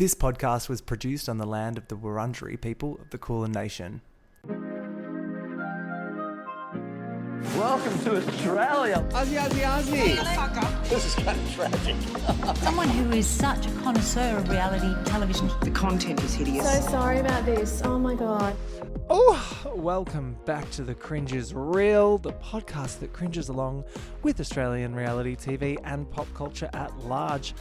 This podcast was produced on the land of the Wurundjeri people of the Kulin Nation. Welcome to Australia. Aussie. This is kind of tragic. Someone who is such a connoisseur of reality television. The content is hideous. So sorry about this. Oh my God. Oh, welcome back to The Cringe is Real, the podcast that cringes along with Australian reality TV and pop culture at large.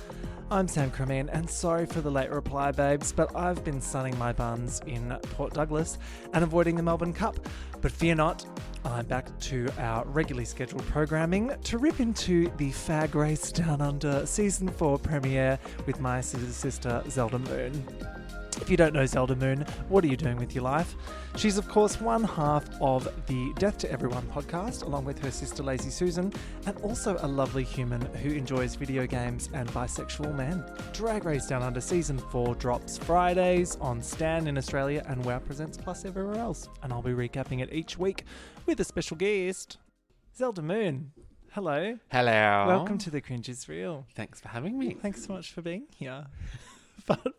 I'm Sam Cremeen, and sorry for the late reply, babes, but I've been sunning my buns in Port Douglas and avoiding the Melbourne Cup. But fear not, I'm back to our regularly scheduled programming to rip into the Fag Race Down Under Season 4 premiere with my sister Zelda Moon. If you don't know Zelda Moon, what are you doing with your life? She's, of course, one half of the Death to Everyone podcast, along with her sister Lazy Susan, and also a lovely human who enjoys video games and bisexual men. Drag Race Down Under Season 4 drops Fridays on Stan in Australia and WoW Presents Plus everywhere else. And I'll be recapping it each week with a special guest, Zelda Moon. Hello. Hello. Welcome to The Cringe is Real. Thanks for having me. Thanks so much for being here.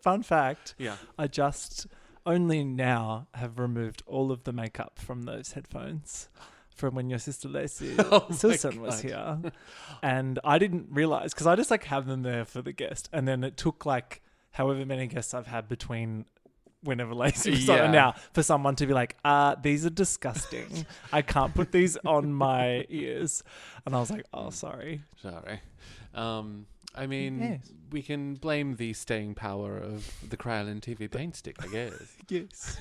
Fun fact, Yeah. I just only now have removed all of the makeup from those headphones from when your sister Lacey Susan was here. And I didn't realize, because I just have them there for the guest. And then it took however many guests I've had between whenever Lacey was on and now for someone to be like, these are disgusting. I can't put these on my ears. And I was like, oh, sorry. Sorry. I mean, we can blame the staying power of the Krylin TV paint stick, I guess. Yes.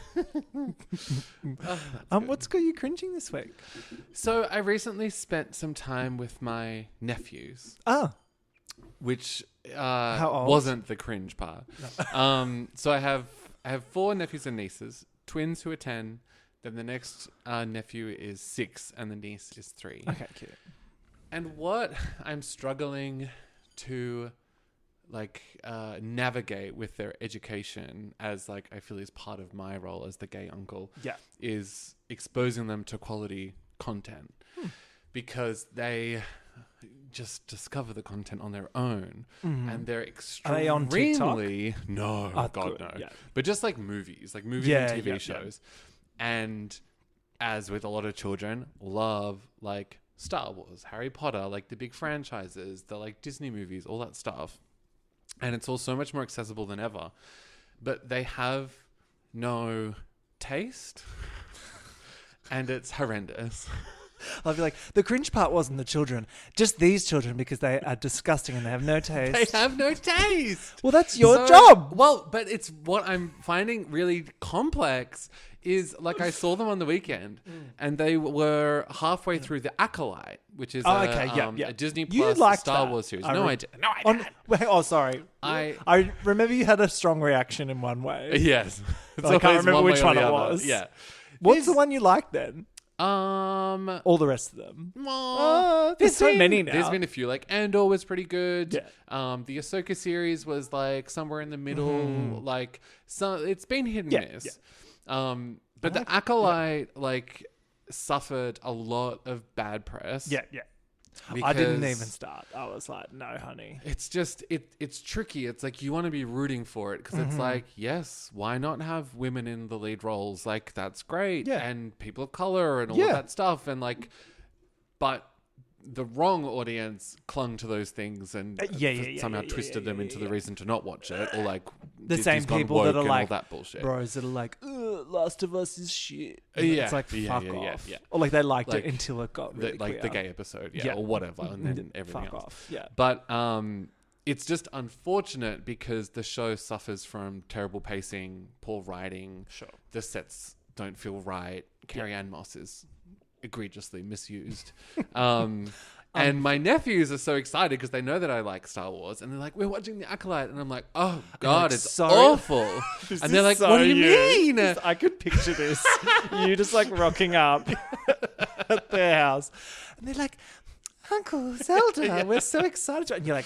Oh, What's got you cringing this week? So I recently spent some time with my nephews, which How old? wasn't the cringe part. No. So I have 4 nephews and nieces, twins who are 10. Then the next nephew is 6, and the niece is 3. Okay, cute. And what I'm struggling to navigate with their education, as I feel is part of my role as the gay uncle, is exposing them to quality content, because they just discover the content on their own, and they're extremely... Are they on TikTok? No, Oh, God, good. no. Yeah. But just movies, and TV shows. And as with a lot of children, love Star Wars, Harry Potter, the big franchises, the Disney movies, all that stuff. And it's all so much more accessible than ever. But they have no taste. And it's horrendous. I'll be like, the cringe part wasn't the children, just these children, because they are disgusting and they have no taste. They have no taste. Well, that's your job. Well, but it's what I'm finding really complex is I saw them on the weekend and they were halfway through the Acolyte, which is a Disney Plus Star Wars series. No, I didn't. Sorry. I remember you had a strong reaction in one way. Yes. I can't remember which one it was. Yeah. What's the one you liked then? All the rest of them. There's so many now. There's been a few. Andor was pretty good. Yeah. The Ahsoka series was somewhere in the middle. It's been hit and miss. Yeah. But the Acolyte suffered a lot of bad press. Yeah. I didn't even start. I was like, no, honey. It's just, it's tricky. It's you want to be rooting for it because it's yes, why not have women in the lead roles? That's great. Yeah. And people of color and all of that stuff. And but the wrong audience clung to those things and somehow twisted them into the reason to not watch it. Or the same people that are all that bullshit. Bros that are Last of Us is shit. And Yeah. It's fuck off. Yeah. Or they liked it until it got really the gay episode. Or whatever. And then everything fuck else. Off. Yeah. But it's just unfortunate because the show suffers from terrible pacing, poor writing. Sure. The sets don't feel right. Carrie Ann Moss is egregiously misused. And my nephews are so excited because they know that I like Star Wars, and they're like, we're watching The Acolyte, and I'm like, oh God, it's so awful. And they're like, what do you mean? I could picture this. You just rocking up at their house, and they're like, Uncle Zelda, we're so excited. And you're like,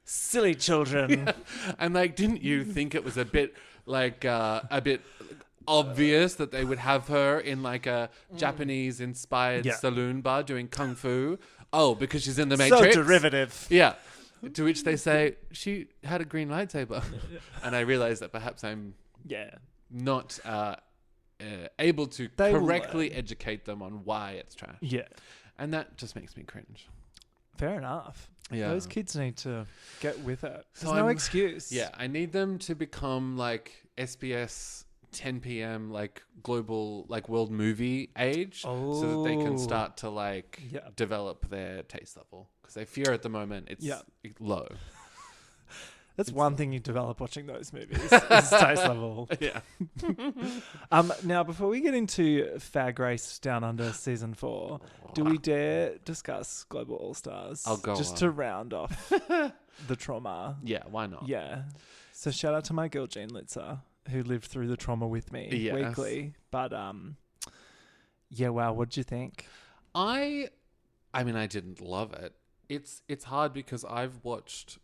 silly children. Yeah. And didn't you think it was a bit obvious that they would have her in a Japanese-inspired saloon bar doing kung fu? Oh, because she's in the Matrix? So derivative. Yeah. To which they say, she had a green lightsaber. And I realize that perhaps I'm not able to correctly educate them on why it's trash. Yeah. And that just makes me cringe. Fair enough. Yeah. Those kids need to get with it. So There's no excuse. Yeah, I need them to become like SBS 10 p.m. like global like world movie age so that they can start to like develop their taste level, because I fear at the moment it's low. That's one thing you develop watching those movies is taste level. Yeah. Now, before we get into Fag Race Down Under Season 4, do we dare discuss Global All-Stars? I'll go just on. to round off the trauma. Yeah, why not? Yeah. So shout out to my girl, Jean Litzer, who lived through the trauma with me weekly. But, yeah, wow, what'd you think? I mean, I didn't love it. It's hard because I've watched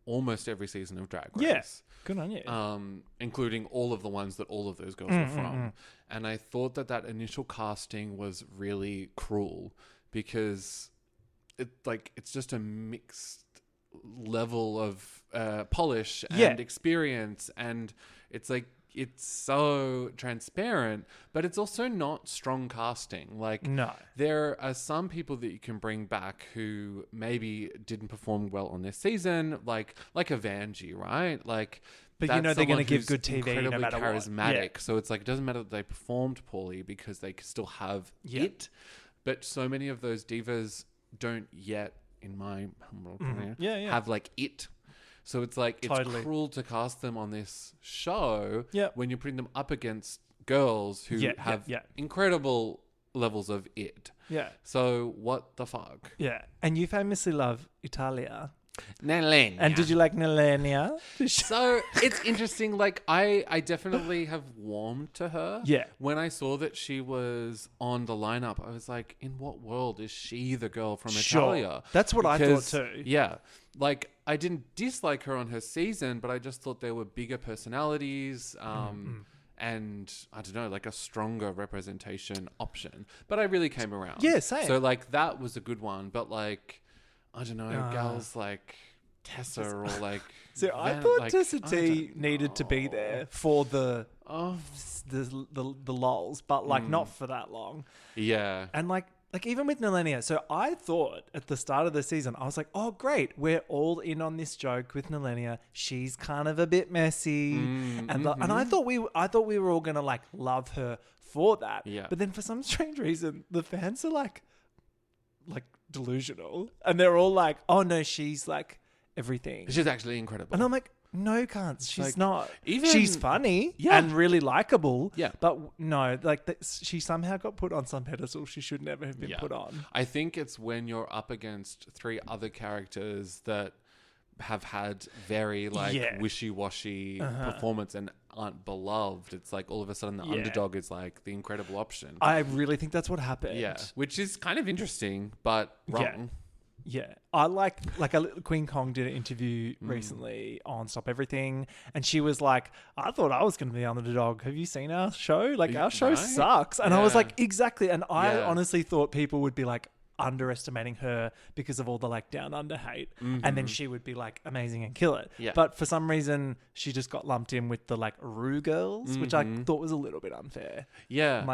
almost every season of Drag Race. Yeah, good on you. Including all of the ones that all of those girls were from. And I thought that initial casting was really cruel because it's just a mixed level of polish and experience, and it's like it's so transparent, but it's also not strong casting. Like, no, there are some people that you can bring back who maybe didn't perform well on this season, like a Vanjie, right? Like, but you know they're going to give good TV incredibly no matter charismatic. what. So it's like it doesn't matter that they performed poorly because they still have it. But so many of those divas don't yet, in my humble opinion, have like it. So it's like it's cruel to cast them on this show when you're putting them up against girls who have incredible levels of it. Yeah. So what the fuck? Yeah. And you famously love Italia. Nelenia. And did you like Nelenia? So it's interesting. Like I definitely have warmed to her. Yeah. When I saw that she was on the lineup, I was like, in what world is she the girl from Italia? That's what I thought too. Yeah. Like, I didn't dislike her on her season, but I just thought there were bigger personalities. And I don't know, like a stronger representation option. But I really came around. Yeah, same. So like that was a good one. But like, I don't know, gals like Tessa or like... So I thought Tessa T needed to be there for the lols, but like not for that long. Yeah. And like even with Nelenia, so I thought at the start of the season, I was like, oh great, we're all in on this joke with Nelenia. She's kind of a bit messy, and I thought we were all gonna like love her for that. Yeah. But then for some strange reason, the fans are like delusional, and they're all like, oh no, she's like everything. She's actually incredible. And I'm like, no, cunts, she's like, not. Even she's funny and really likable. Yeah, but no, like she somehow got put on some pedestal she should never have been put on. I think it's when you're up against three other characters that have had very wishy-washy performance and aren't beloved. It's like all of a sudden the underdog is like the incredible option. I really think that's what happened. Yeah, which is kind of interesting, but wrong. Yeah, I like Queen Kong did an interview recently on Stop Everything, and she was like, I thought I was going to be the underdog. Have you seen our show? Like, our show sucks. And I was like, exactly. And I honestly thought people would be like underestimating her because of all the like down under hate, and then she would be like amazing and kill it. Yeah. But for some reason, she just got lumped in with the like Ru girls, which I thought was a little bit unfair. Yeah.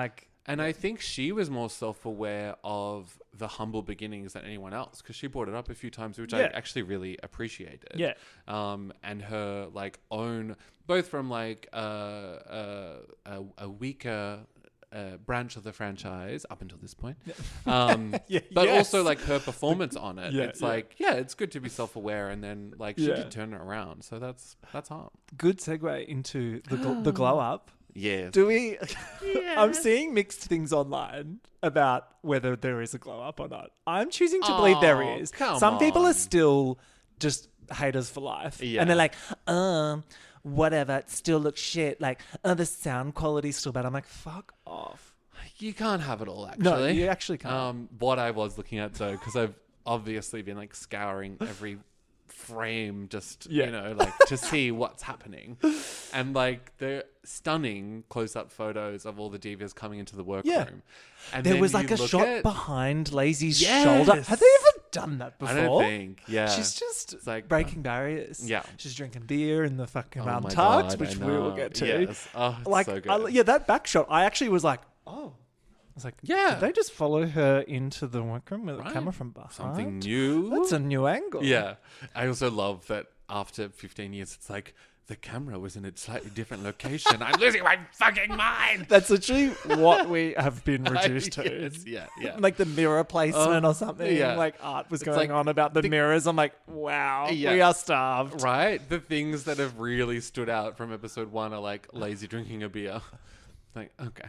And I think she was more self-aware of the humble beginnings than anyone else, because she brought it up a few times, which I actually really appreciated. Yeah. And her like own, both from like a weaker branch of the franchise up until this point, but also like her performance on it. It's like, it's good to be self-aware, and then like she did turn it around. So that's hard. Good segue into the glow up. Yeah. Do we? Yes. I'm seeing mixed things online about whether there is a glow up or not. I'm choosing to believe there is. Some people are still just haters for life. Yeah. And they're like, whatever, it still looks shit. Like, the sound quality's still bad. I'm like, fuck off. You can't have it all, actually. No, you actually can't. What I was looking at, though, because I've obviously been like scouring every frame just you know, like to see what's happening, and like the stunning close-up photos of all the divas coming into the workroom, and there was like a shot behind Lazy's shoulder. Have they ever done that before. I don't think. Yeah. She's just It's like, breaking barriers. Yeah. She's drinking beer in the fucking Oh my Untucked, God, which I we will know. get to. Yes. Oh, it's Like, so good. yeah, that back shot, I actually was like, oh. I was like, Yeah. did they just follow her into the workroom with a Right. camera from behind? Something new. That's a new angle. Yeah. I also love that after 15 years, it's like the camera was in a slightly different location. I'm losing my fucking mind. That's literally what we have been reduced to. Yes, yeah. Like the mirror placement or something. yeah. Like art was It's going like on about the mirrors. I'm like, wow, Yeah. we are starved. Right? The things that have really stood out from episode 1 are like lazy drinking a beer. Like, okay.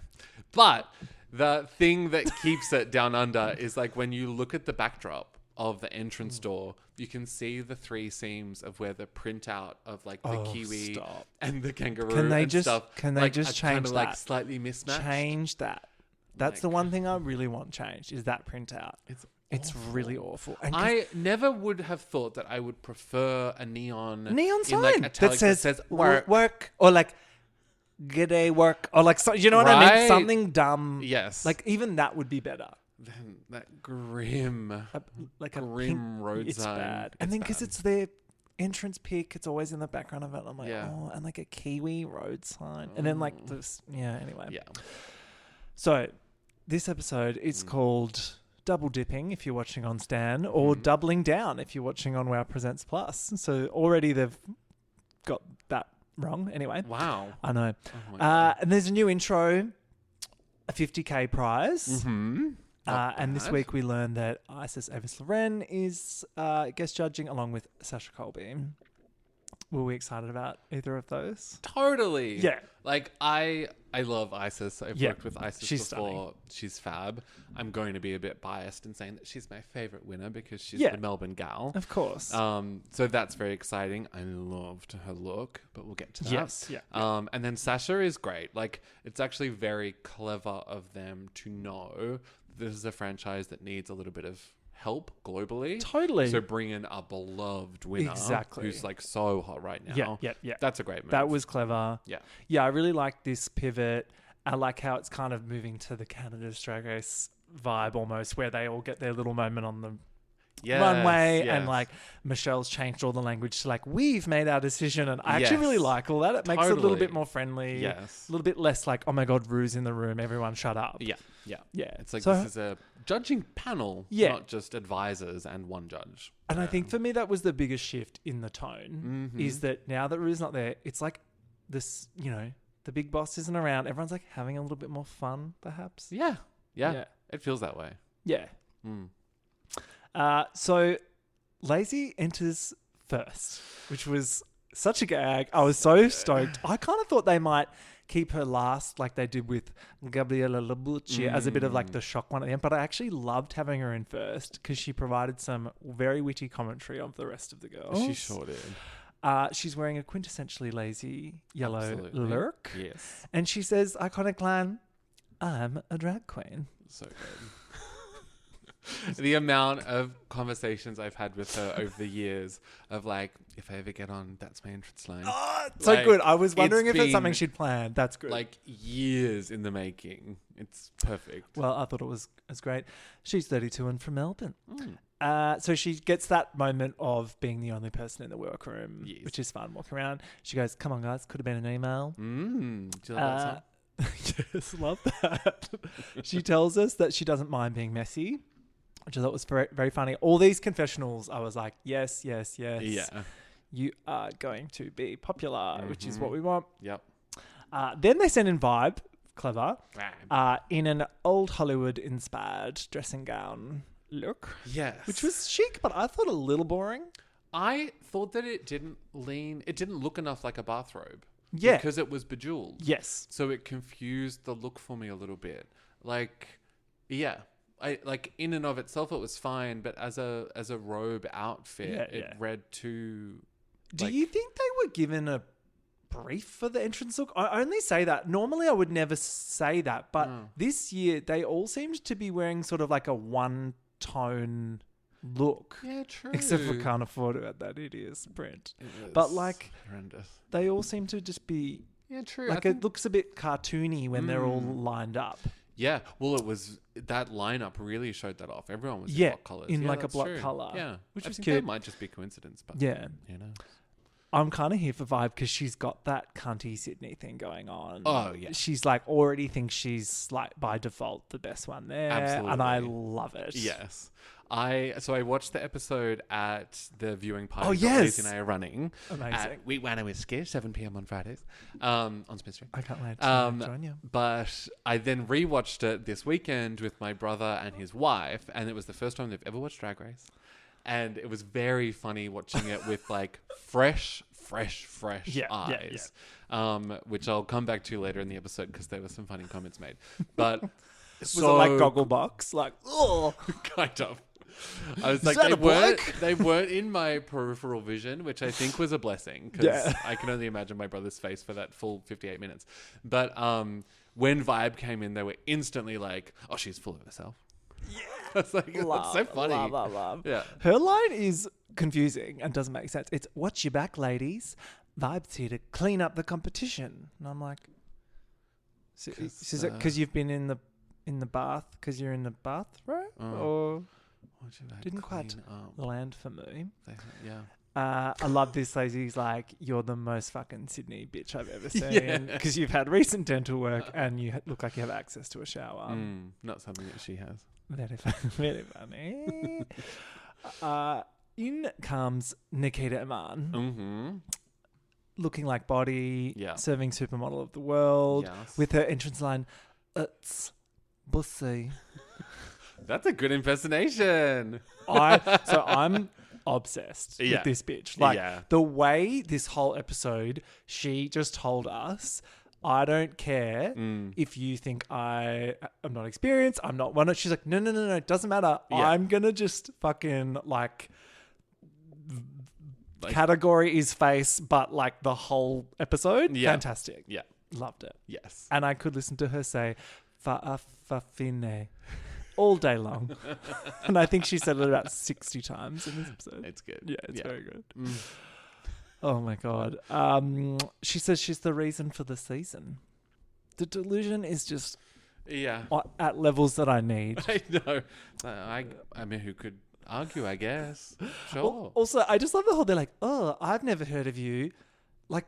But the thing that keeps it down under is like when you look at the backdrop of the entrance door, you can see the 3 seams of where the printout of like the kiwi stop. and the kangaroo Can they and just- stuff can they like, just are change kind of like that? slightly mismatched. Change that. That's Like- the one thing I really want changed is that printout. It's awful. really awful. And I never would have thought that I would prefer a neon sign in like italic that says work. work or like g'day work or like, so, you know what I mean? Right. Something dumb. Yes. Like even that would be better. Then that grim, Like a grim road it's sign. bad. And then because bad. it's their entrance pick, it's always in the background of it. I'm like, Yeah. oh, and like a Kiwi road sign. And then like this, anyway. Yeah. So this episode is Mm. called Double Dipping if you're watching on Stan Mm-hmm. or Doubling Down if you're watching on Wow Presents Plus. So already they've got that wrong. Anyway. Wow. I know. Oh my God. And there's a new intro, a 50k prize. Mm-hmm. And this week we learned that Isis Avis Loren is guest judging along with Sasha Colby. Were we excited about either of those? Totally. Yeah. Like I love Isis. I've Yeah. worked with Isis She's before. stunning. She's fab. I'm going to be a bit biased in saying that she's my favorite winner because she's Yeah. the Melbourne gal. Of course. So that's very exciting. I loved her look, but we'll get to that. Yes, yeah. And then Sasha is great. Like it's actually very clever of them to know this is a franchise that needs a little bit of help globally. Totally. So bring in a beloved winner Exactly. who's like so hot right now. Yeah. That's a great move. That was clever. Yeah. Yeah, I really like this pivot. I like how it's kind of moving to the Canada's Drag Race vibe almost, where they all get their little moment on the runway and yes. like Michelle's changed all the language to like, we've made our decision. And I actually really Yes. like all that. It makes it a little Totally. bit more friendly. Yes. A little bit less like, oh my God, Rue's in the room. Everyone shut up. Yeah. Yeah. It's like So- this is a judging panel, Yeah. not just advisors and one judge. And I think for me, that was the biggest shift in the tone is that now that Rue's not there, it's like this, the big boss isn't around. Everyone's like having a little bit more fun, perhaps. Yeah. Yeah. It feels that way. Yeah. Mm. So Lazy enters first, which was such a gag. I was so stoked. I kind of thought they might keep her last like they did with Gabriella Labucci as a bit of like the shock one at the end. But I actually loved having her in first because she provided some very witty commentary of the rest of the girls. She sure did. She's wearing a quintessentially lazy yellow Absolutely. lurk. Yes. And she says, iconic line, I'm a drag queen. So good. The amount of conversations I've had with her over the years of like, if I ever get on, that's my entrance line. Oh, so Like, good. I was wondering it's if it's something been, she'd planned. That's good. Like years in the making. It's perfect. Well, I thought it was great. She's 32 and from Melbourne. Mm. So she gets that moment of being the only person in the workroom, Yes. which is fun, walking around. She goes, come on, guys, could have been an email. Do you like that song? Yes, love that. She tells us that she doesn't mind being messy, which I thought was very, very funny. All these confessionals, I was like, yes. Yeah. You are going to be popular, which is what we want. Yep. Then they send in Vibe, clever, in an old Hollywood-inspired dressing gown look. Yes. Which was chic, but I thought a little boring. I thought that it didn't look enough like a bathrobe. Yeah. Because it was bejeweled. Yes. So it confused the look for me a little bit. Like, yeah. I like in and of itself it was fine, but as a robe outfit, it read too. Do you think they were given a brief for the entrance look? I only say that. Normally I would never say that, but this year they all seemed to be wearing sort of like a one-tone look. Yeah, true. Except for Can't Afford It at that hideous print. It But was like horrendous. they all seem to just be Yeah, true. like it looks a bit cartoony when they're all lined up. Yeah, well, it was that lineup really showed that off. Everyone was in Yeah, block colours. in Yeah, like a that's block true. colour, Yeah, which I was think cute. that might just be coincidence, but Yeah. you know. I'm kind of here for vibe because she's got that cunty Sydney thing going on. Oh, yeah. She's like already thinks she's like by default the best one there. Absolutely. And I love it. Yes. I watched the episode at the viewing party. Oh, yes. Lizzie and I are running. Amazing. At Wheat Wine and Whiskey, 7 p.m. on Fridays, on Smith Street. I can't wait to join you. But I then rewatched it this weekend with my brother and his wife, and it was the first time they've ever watched Drag Race. And it was very funny watching it with like fresh eyes, which I'll come back to later in the episode because there were some funny comments made. But Was it like Gogglebox? Like, oh, kind of. I was Is like, that a they weren't in my peripheral vision, which I think was a blessing because I can only imagine my brother's face for that full 58 minutes. But when Vibe came in, they were instantly like, "Oh, she's full of herself." Yeah, it's like that's so funny. Love. Yeah, Her line is confusing and doesn't make sense. It's "Watch your back, ladies. Vibe's here to clean up the competition," and I'm like, "Is it because you've been in the bath because you're in the bathroom, or didn't quite land for me?" Yeah. I love this. Lazy's like, "You're the most fucking Sydney bitch I've ever seen because you've had recent dental work and you look like you have access to a shower." Not something that she has. Very funny. In comes Nikita Iman, Mm-hmm. looking like Body, Yeah. serving supermodel of the world, Yes. with her entrance line, "It's bussy." That's a good impersonation. I'm obsessed Yeah. with this bitch. Like Yeah. the way this whole episode, she just told us, "I don't care if you think I'm not experienced, I'm not one." She's like, no, it doesn't matter. Yeah. I'm gonna just fucking like category is face, but like the whole episode, Yeah. fantastic. Yeah. Loved it. Yes. And I could listen to her say "fa-a-fa-fine" all day long. And I think she said it about 60 times in this episode. It's good. Yeah, it's very good. Mm. Oh my God. She says she's the reason for the season. The delusion is just Yeah. at levels that I need. I know. I mean, who could argue, I guess. Sure. Also, I just love the whole, they're like, "Oh, I've never heard of you." Like,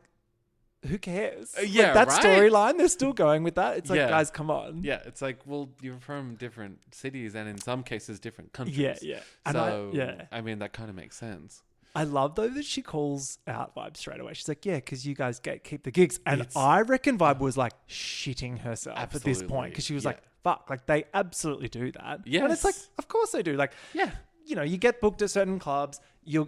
who cares? Yeah, like, that right? storyline, they're still going with that. It's like, Yeah. guys, come on. Yeah, it's like, well, you're from different cities and in some cases different countries. Yeah. And So, I I mean, that kind of makes sense. I love though that she calls out Vibe straight away. She's like, "Yeah, because you guys gatekeep the gigs," and It's- I reckon Vibe was like shitting herself at this Absolutely, point because she was yeah. like, "Fuck!" Like they absolutely do that. and Yes. it's like, of course they do. Like, Yeah. you know, you get booked at certain clubs, you're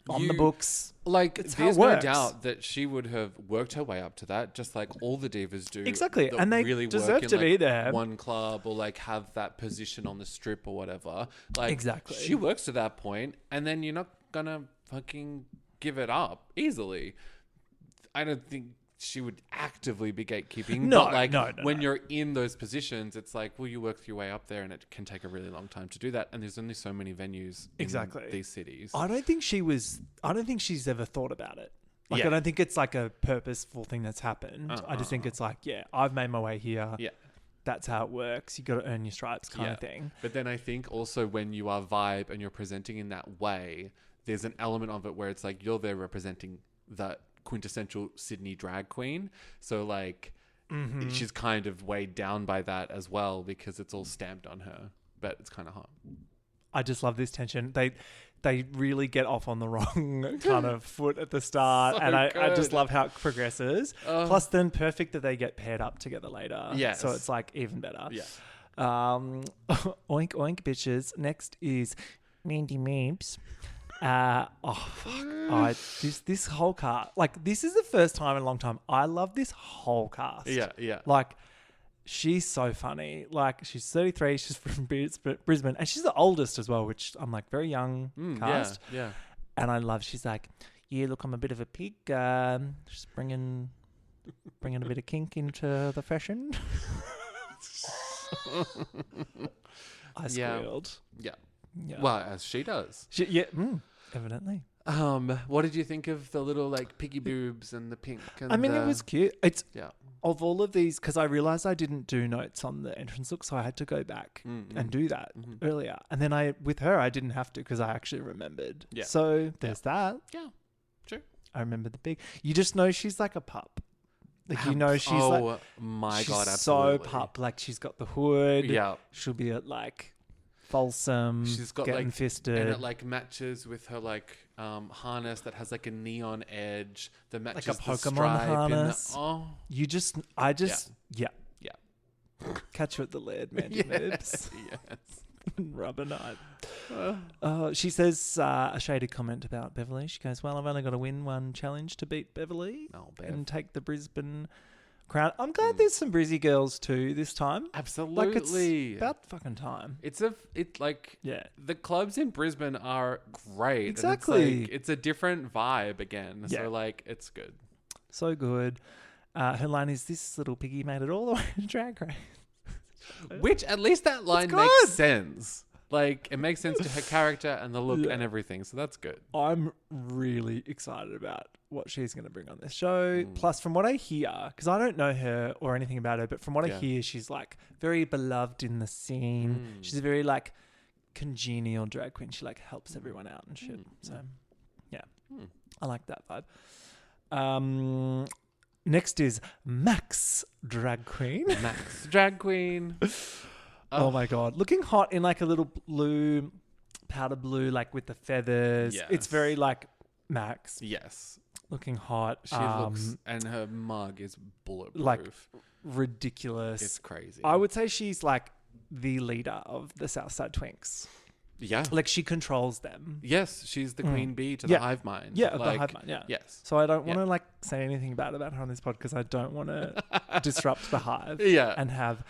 on the books. Like, It's how there's it no works. doubt that she would have worked her way up to that, just like all the divas do. Exactly, that and they really deserve work in, to be like, there. one club or like have that position on the strip or whatever. Like, Exactly. she works to that point, and then you're not gonna fucking give it up easily. I don't think she would actively be gatekeeping. No, but like no, when you're in those positions, it's like, well, you work your way up there, and it can take a really long time to do that. And there's only so many venues Exactly. in these cities. I don't think she's ever thought about it. Like, Yeah. I don't think it's like a purposeful thing that's happened. I just think it's like, yeah, I've made my way here. Yeah. That's how it works. You got to earn your stripes, kind of thing. But then I think also when you are Vibe and you're presenting in that way, there's an element of it where it's like you're there representing that quintessential Sydney drag queen. So like she's kind of weighed down by that as well because it's all stamped on her. But it's kind of hot. I just love this tension. They really get off on the wrong kind of foot at the start, So and I just good. love how it progresses. Plus, then perfect that they get paired up together later. Yes. So it's like even better. Yeah. Oink oink bitches. Next is Mandy Meebs. This whole cast, like, this is the first time in a long time I love this whole cast. Yeah. Like, she's so funny. Like, she's 33, she's from Brisbane, and she's the oldest as well, which I'm like, very young cast. Yeah. And I love, she's like, "Yeah, look, I'm a bit of a pig. Just bringing a bit of kink into the fashion." I squealed. Yeah. Yeah. Well, as she does. Evidently. What did you think of the little like piggy boobs and the pink? And I mean, it was cute. It's yeah. of all of these, because I realized I didn't do notes on the entrance look, so I had to go back and do that earlier. And then with her, I didn't have to because I actually remembered. Yeah. So there's that. Yeah, true. I remember the big. You just know she's like a pup. Like, you know, she's like. Oh my she's God, absolutely. so pup. Like, she's got the hood. Yeah. She'll be like Folsom. She's got getting like fisted. and it like matches with her like harness that has like a neon edge that matches Like a the Pokemon stripe harness. I Yeah. yeah. Catch her at the Laird, man. Yes. Rubber night. She says a shaded comment about Beverly. She goes, well, I've only got to win one challenge to beat Beverly and take the Brisbane crown. I'm glad there's some Brizzy girls too this time. Absolutely. Like, it's about fucking time. It's like Yeah. the clubs in Brisbane are great. Exactly. And it's a different vibe again. Yeah. So like it's good. So good. Her line is, this little piggy made it all the way to Drag Race. Which at least that line good. makes sense. Like it makes sense to her character and the look and everything. So that's good. I'm really excited about what she's going to bring on this show. Plus, from what I hear, because I don't know her or anything about her, but from what I hear, she's like very beloved in the scene. She's a very like congenial drag queen. She like helps everyone out and shit. So, yeah, I like that vibe. Next is Max, drag queen. Max, drag queen. Oh my God. Looking hot in like a little blue, powder blue, like with the feathers. Yes. It's very like Max. Yes. Looking hot. She looks, and her mug is bulletproof. Like ridiculous. It's crazy. I would say she's like the leader of the Southside Twinks. Yeah. Like she controls them. Yes, she's the queen bee to the hive mind. Yeah, of the hive mind, yeah. Yes. So I don't want to like say anything bad about her on this pod because I don't want to disrupt the hive. Yeah. And have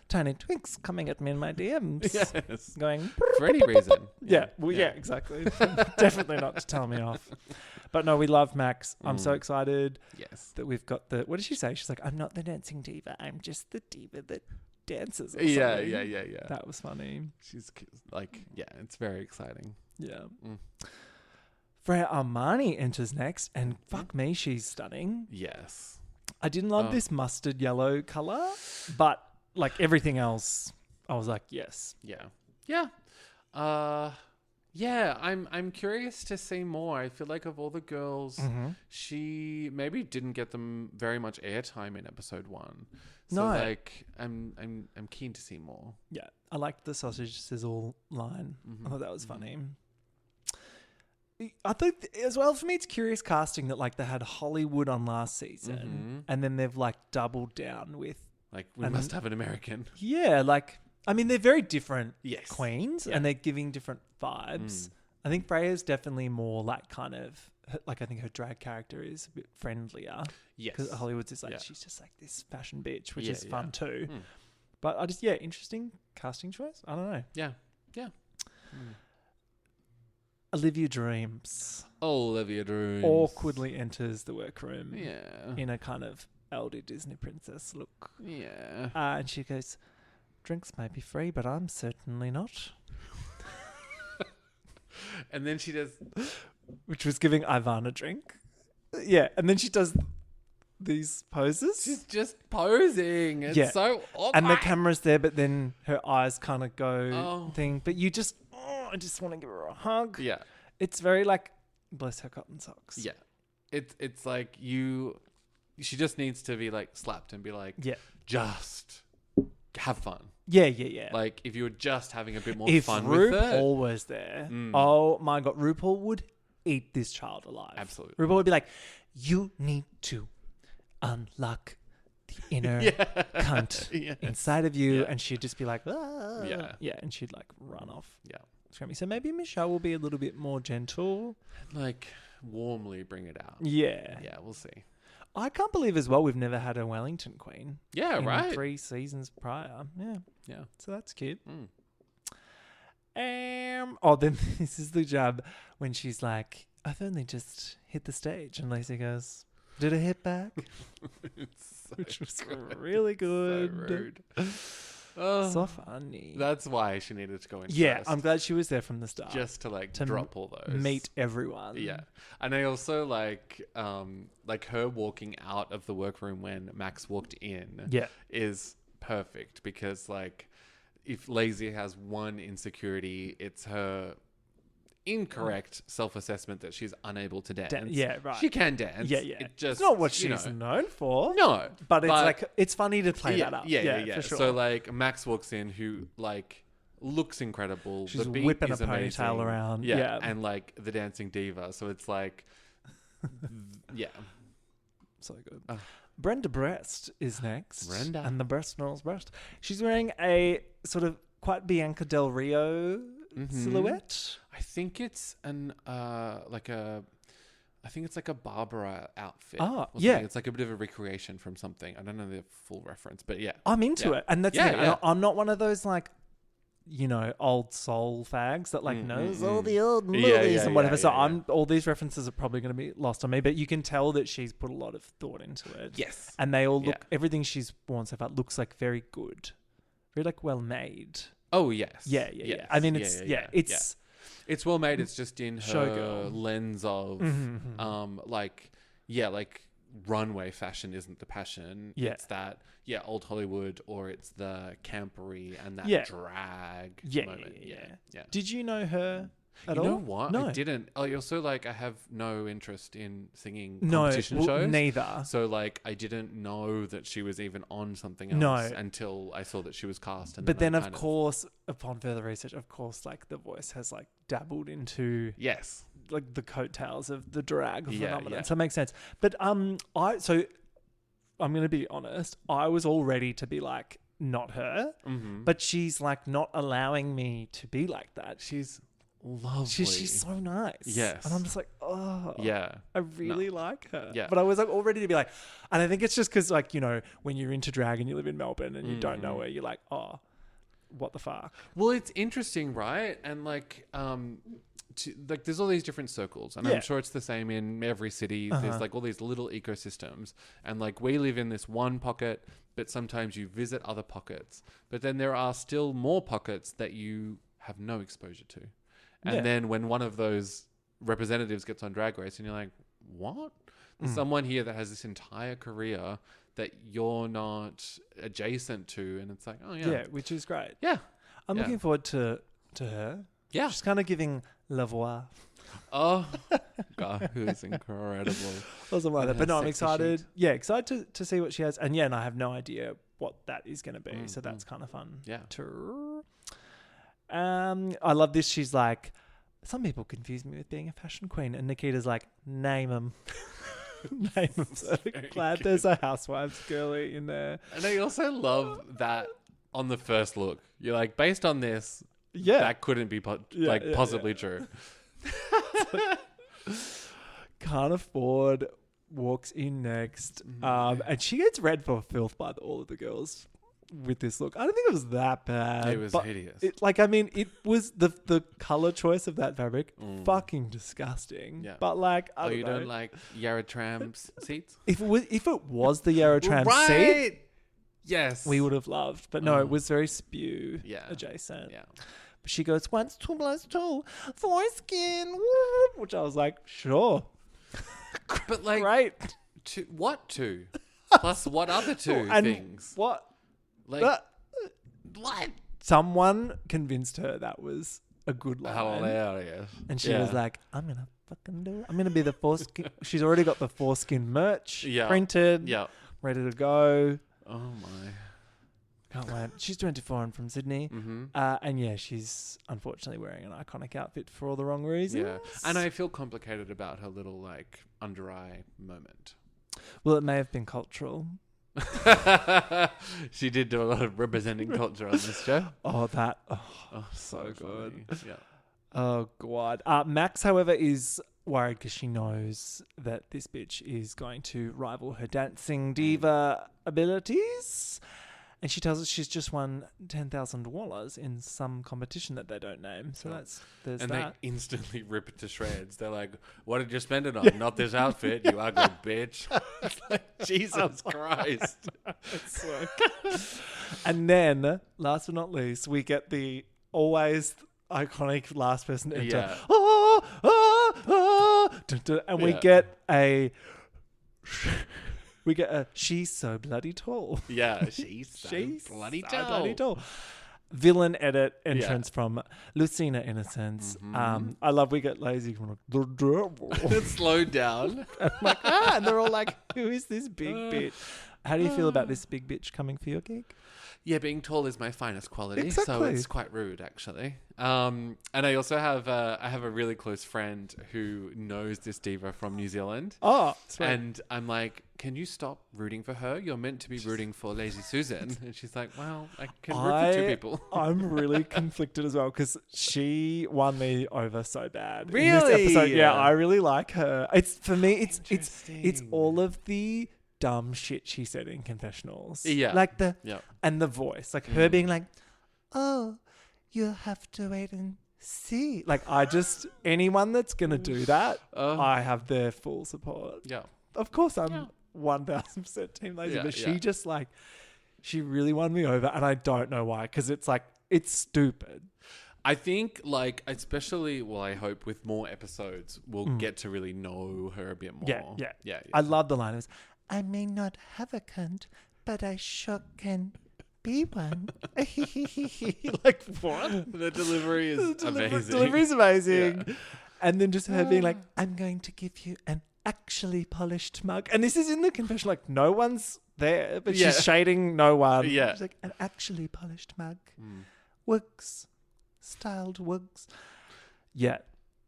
tiny twinks coming at me in my DMs. Yes. Going for any reason. Yeah. Well, yeah, exactly. Definitely not to tell me off. But no, we love Max. I'm so excited. Yes. That we've got the. What did she say? She's like, I'm not the dancing diva. I'm just the diva that dances. Or Yeah. something. That was funny. She's like, it's very exciting. Yeah. Freya Armani enters next, and fuck me, she's stunning. Yes. I didn't love this mustard yellow color, but like everything else, I was like, yes. Yeah. I'm curious to see more. I feel like of all the girls, she maybe didn't get them very much airtime in episode 1. So like I'm keen to see more. Yeah. I liked the sausage sizzle line. I thought that was funny. I think as well, for me, it's curious casting that like they had Hollywood on last season and then they've like doubled down with like we must have an American. Yeah. Like, I mean, they're very different queens and they're giving different vibes. I think Freya's definitely more like kind of like, I think her drag character is a bit friendlier. Yes. Because Hollywood's just like, she's just like this fashion bitch, which is fun too. But I just, interesting casting choice. I don't know. Yeah. Olivia Dreams awkwardly enters the workroom in a kind of elder Disney princess look. Yeah. And she goes, drinks may be free, but I'm certainly not. And then she does... Which was giving Ivan a drink. Yeah, and then she does these poses. She's just posing. It's so awkward. And the camera's there, but then her eyes kind of go thing. But you just... I just want to give her a hug. Yeah. It's very like, bless her cotton socks. Yeah. It's like she just needs to be like slapped and be like, just have fun. Yeah. Like if you were just having a bit more if fun with it. RuPaul was there, oh my God, RuPaul would eat this child alive. Absolutely. RuPaul would be like, you need to unlock the inner cunt inside of you. And she'd just be like, ah. Yeah. And she'd like run off. Yeah. So maybe Michelle will be a little bit more gentle. Like warmly bring it out. Yeah. Yeah, we'll see. I can't believe as well we've never had a Wellington queen. Yeah, right. 3 seasons prior. Yeah. So that's cute. Then this is the jab when she's like, I've only just hit the stage. And Lacey goes, did I hit back? It's so Which was good. really good. So rude. So funny. That's why she needed to go in first. I'm glad she was there from the start. Just to like drop all those. Meet everyone. Yeah. And I also like her walking out of the workroom when Max walked in is perfect because like if Lazy has one insecurity, it's her incorrect self-assessment that she's unable to dance. Yeah, right. She can dance. Yeah. It's not what she's known for. No. But it's like, it's funny to play that up. Yeah. For sure. So like Max walks in who like looks incredible. She's the beat whipping is a ponytail amazing. around. Yeah. And like the dancing diva. So it's like, yeah. So good. Brenda Breast is next. Brenda. And the breast knows breast. She's wearing a sort of quite Bianca Del Rio silhouette. I think it's I think it's like a Barbara outfit. Ah, or yeah. something. It's like a bit of a recreation from something. I don't know the full reference, but yeah. I'm into it. And that's Yeah. I'm not one of those like, old soul fags that like knows all the old movies and whatever. So all these references are probably going to be lost on me, but you can tell that she's put a lot of thought into it. Yes. And they all look, everything she's worn so far looks like very good. Very like well made. Oh, yes. Yeah. I mean, It's well made. It's just in her Showgirl. lens of, like runway fashion isn't the passion. Yeah. It's that, old Hollywood or it's the campery and that drag moment. Yeah. Did you know her at all? You know what? No. I didn't. I also I have no interest in singing competition shows. Neither. So I didn't know that she was even on something else until I saw that she was cast. But then of course, upon further research, of course, The Voice has dabbled into the coattails of the drag phenomenon. Yeah. So it makes sense. But I'm going to be honest. I was all ready to be not her, but she's not allowing me to be like that. She's lovely. She's so nice. Yes. And I'm just I really like her. Yeah. But I was all ready to be and I think it's just because when you're into drag and you live in Melbourne and you don't know her, you're oh, what the fuck? Well, it's interesting, right? And there's all these different circles, and I'm sure it's the same in every city. There's all these little ecosystems, and we live in this one pocket, but sometimes you visit other pockets. But then there are still more pockets that you have no exposure to. And then when one of those representatives gets on Drag Race and you're like, what? There's someone here that has this entire career that you're not adjacent to. And it's oh, yeah. Yeah, which is great. Yeah. I'm looking forward to her. Yeah. She's kind of giving La Voix. Oh, God, who's incredible. Or something like that. But no, I'm Sexy excited. shit. Yeah, excited to see what she has. And and I have no idea what that is going to be. So that's kind of fun. Yeah. I love this. She's some people confuse me with being a fashion queen, and Nikita's name them. Name them. So glad there's a Housewives girly in there. And I also love that on the first look, you're based on this, that couldn't be possibly true. Can't afford walks in next, and she gets read for filth by all of the girls. With this look, I don't think it was that bad. It was hideous. It was the color choice of that fabric, fucking disgusting. Yeah. But I don't know. Don't like Yarra Tram seats? If it was the Yarra Tram seat, right. Yes, we would have loved. But no, it was very spew adjacent. Yeah. But she goes 1 2 + 2 foreskin, which I was sure. But right. What two? Plus what other two and things? What? What? Someone convinced her that was a good line. Hilarious. And she was I'm going to fucking do it. I'm going to be the foreskin. She's already got the foreskin merch printed, ready to go. Oh, my. Can't wait. She's 24 and from Sydney. And she's unfortunately wearing an iconic outfit for all the wrong reasons. Yeah. And I feel complicated about her little, under eye moment. Well, it may have been cultural. She did do a lot of representing culture on this show. Oh, that. Oh, so good. Yeah. Oh, God. Max, however, is worried because she knows that this bitch is going to rival her dancing diva abilities. And she tells us she's just won $10,000 in some competition that they don't name. So there's and that. they instantly rip it to shreds. They're like, "What did you spend it on? Not this outfit, you ugly bitch." It's like, Jesus Christ. It's like... And then, last but not least, we get the always iconic last person to enter. Yeah. Dun, dun, and we Yeah. get a... We get a she's so bloody tall. Yeah, she's so bloody tall. Villain edit entrance from Lucina Innocence. I love we get lazy. It's slowed down. And they're all like, who is this big bitch? How do you feel about this big bitch coming for your gig? Yeah, being tall is my finest quality, so Exactly. it's quite rude, actually. And I also have a really close friend who knows this diva from New Zealand. Oh, sweet. And I'm like, can you stop rooting for her? You're meant to be rooting for Lazy Susan. And she's like, well, I can root for two people. I'm really conflicted as well because she won me over so bad. In Really? this episode. Yeah, I really like her. It's for me. It's Interesting. all of the dumb shit she said in confessionals. Yeah. like Yeah. and the voice, like her being like, "Oh, you have to wait and see." Like anyone that's gonna do that, I have their full support. Yeah. Of course, I'm 1000% Team Lazy, Yeah, but she yeah. just like, she really won me over, and I don't know why, because it's like, it's stupid. I think, like, especially, well, I hope with more episodes, we'll get to really know her a bit more. Yeah. I love the line. It was, "I may not have a cunt, but I sure can be one." Like, what? The delivery is amazing. Delivery's amazing. Yeah. And then just her being like, "I'm going to give you an actually polished mug." And this is in the confession, like, no one's there, but Yeah. she's shading no one. Yeah. She's like, "An actually polished mug. Wigs. Styled wigs." Yeah.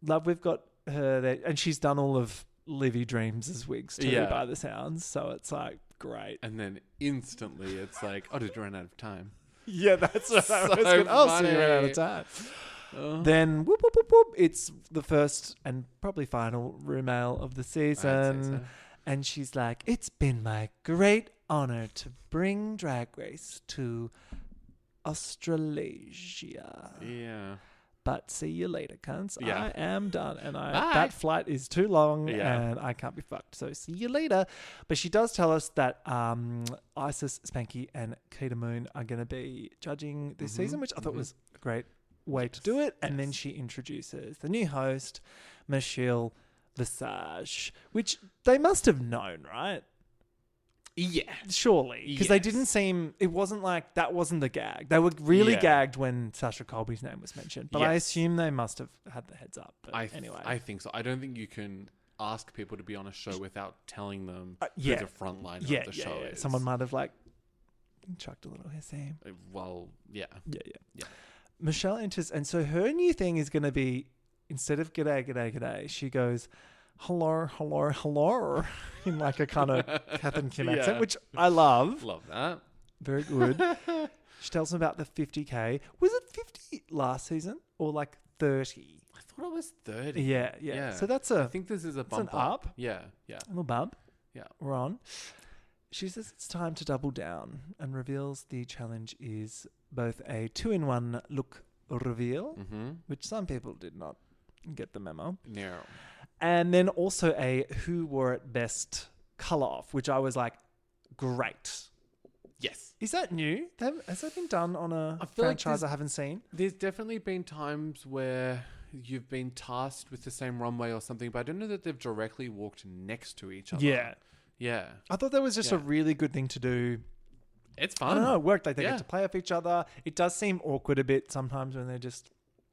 Love, we've got her there. And she's done all of Livy Dreams' wigs too, Yeah. by the sounds. So it's like, great. And then instantly it's like, oh, did you run out of time? Yeah, that's what I was So going to... Oh, so you ran out of funny. time. Then, whoop, whoop, whoop, whoop. It's the first and probably final rumale of the season. so. And she's like, "It's been my great honor to bring Drag Race to Australasia. Yeah. But see you later, cunts. Yeah. I am done. And Bye. that flight is too long Yeah. and I can't be fucked. So see you later." But she does tell us that Isis, Spanky and Keita Moon are going to be judging this season, which I thought was a great way to do it. And then she introduces the new host, Michelle Visage, which they must have known, right? Yeah. Surely. Because they Yes. didn't seem... It wasn't like... That wasn't the gag. They were really Yeah. gagged when Sasha Colby's name was mentioned. But I Yes. assume they must have had the heads up. But anyway. I think so. I don't think you can ask people to be on a show without telling them yeah. who the front line yeah, of the show is. Someone might have like chucked a little hissy. Well, yeah. Yeah. Michelle enters, and so her new thing is going to be, instead of "g'day, g'day, g'day," she goes, "Hello, hello, hello," in like a kind of Kath and Kim accent, Yeah. which I love. Love that. Very good. She tells them about the 50K. Was it 50 last season or like 30? I thought it was 30. Yeah. So that's I think this is a bump an up. Yeah. a little bump. Yeah. We're on. She says it's time to double down and reveals the challenge is both a 2-in-1 look reveal, which some people did not get the memo, No. and then also a who wore it best color off, which I was like, great. Yes. Is that new? Has that been done on a I feel like franchise I haven't seen? There's definitely been times where you've been tasked with the same runway or something, but I don't know that they've directly walked next to each other. Yeah. Yeah. I thought that was just a Yeah. really good thing to do. It's I fun. don't know, it worked. Like they Yeah. get to play off each other. It does seem awkward a bit sometimes when they're just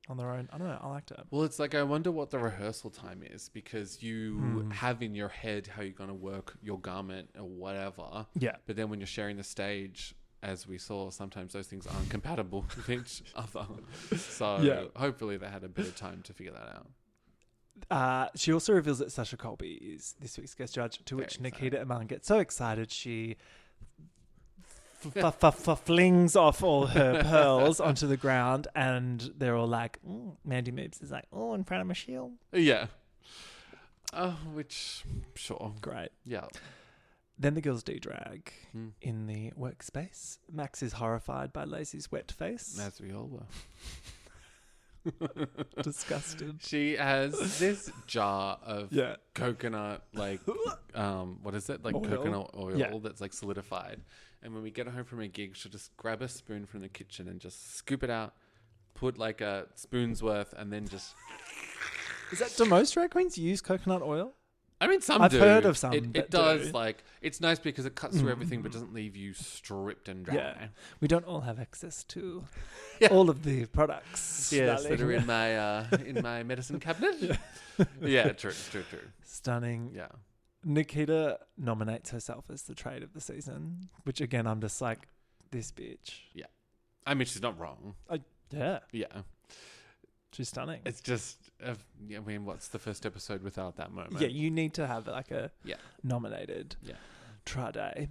on their own. I don't know. I liked it. Well, it's like I wonder what the rehearsal time is because you have in your head how you're going to work your garment or whatever. Yeah. But then when you're sharing the stage, as we saw, sometimes those things aren't compatible with each other. So Yeah. hopefully they had a bit of time to figure that out. She also reveals that Sasha Colby is this week's guest judge, to which Very Nikita Aman gets so excited she flings off all her pearls onto the ground, and they're all like, Mandy Moobs is like, "Oh, in front of Michelle." Yeah. Which, sure. Great. Yeah. Then the girls de-drag in the workspace. Max is horrified by Lacey's wet face. As we all were. Disgusted. She has this jar of Yeah. coconut, like, what is it? Like Oil. coconut oil Yeah. that's like solidified. And when we get home from a gig, she'll just grab a spoon from the kitchen and just scoop it out, put like a spoon's worth, and then just... Is that, do most drag queens use coconut oil? I mean, some I've do. heard of some It that does, do. like, it's nice because it cuts through everything but doesn't leave you stripped and dry. Yeah. We don't all have access to Yeah. all of the products. Yes, that darling. are in my medicine cabinet. Yeah, true. Stunning. Yeah. Nikita nominates herself as the trade of the season, which again, I'm just like, this bitch. I mean, she's not wrong. Yeah. Yeah. She's stunning. It's just, I mean, what's the first episode without that moment? Yeah, you need to have like a Yeah. nominated Yeah. Trade.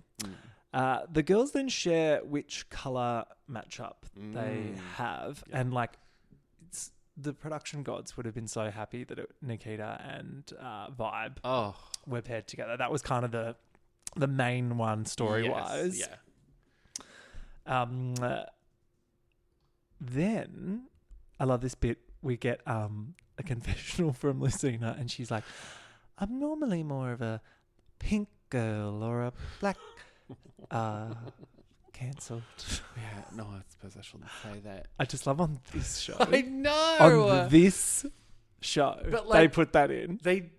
The girls then share which color matchup they Mm. have, Yeah. and like, it's the production gods would have been so happy that Nikita and Vibe Oh. were paired together. That was kind of the main one story wise. Yes, Then I love this bit. We get a confessional from Lucina, and she's like, "I'm normally more of a pink girl or a black." Cancelled. Yeah, no, I suppose I shouldn't say that. I just love on this show. I know. On this show, But, they like, put that in. They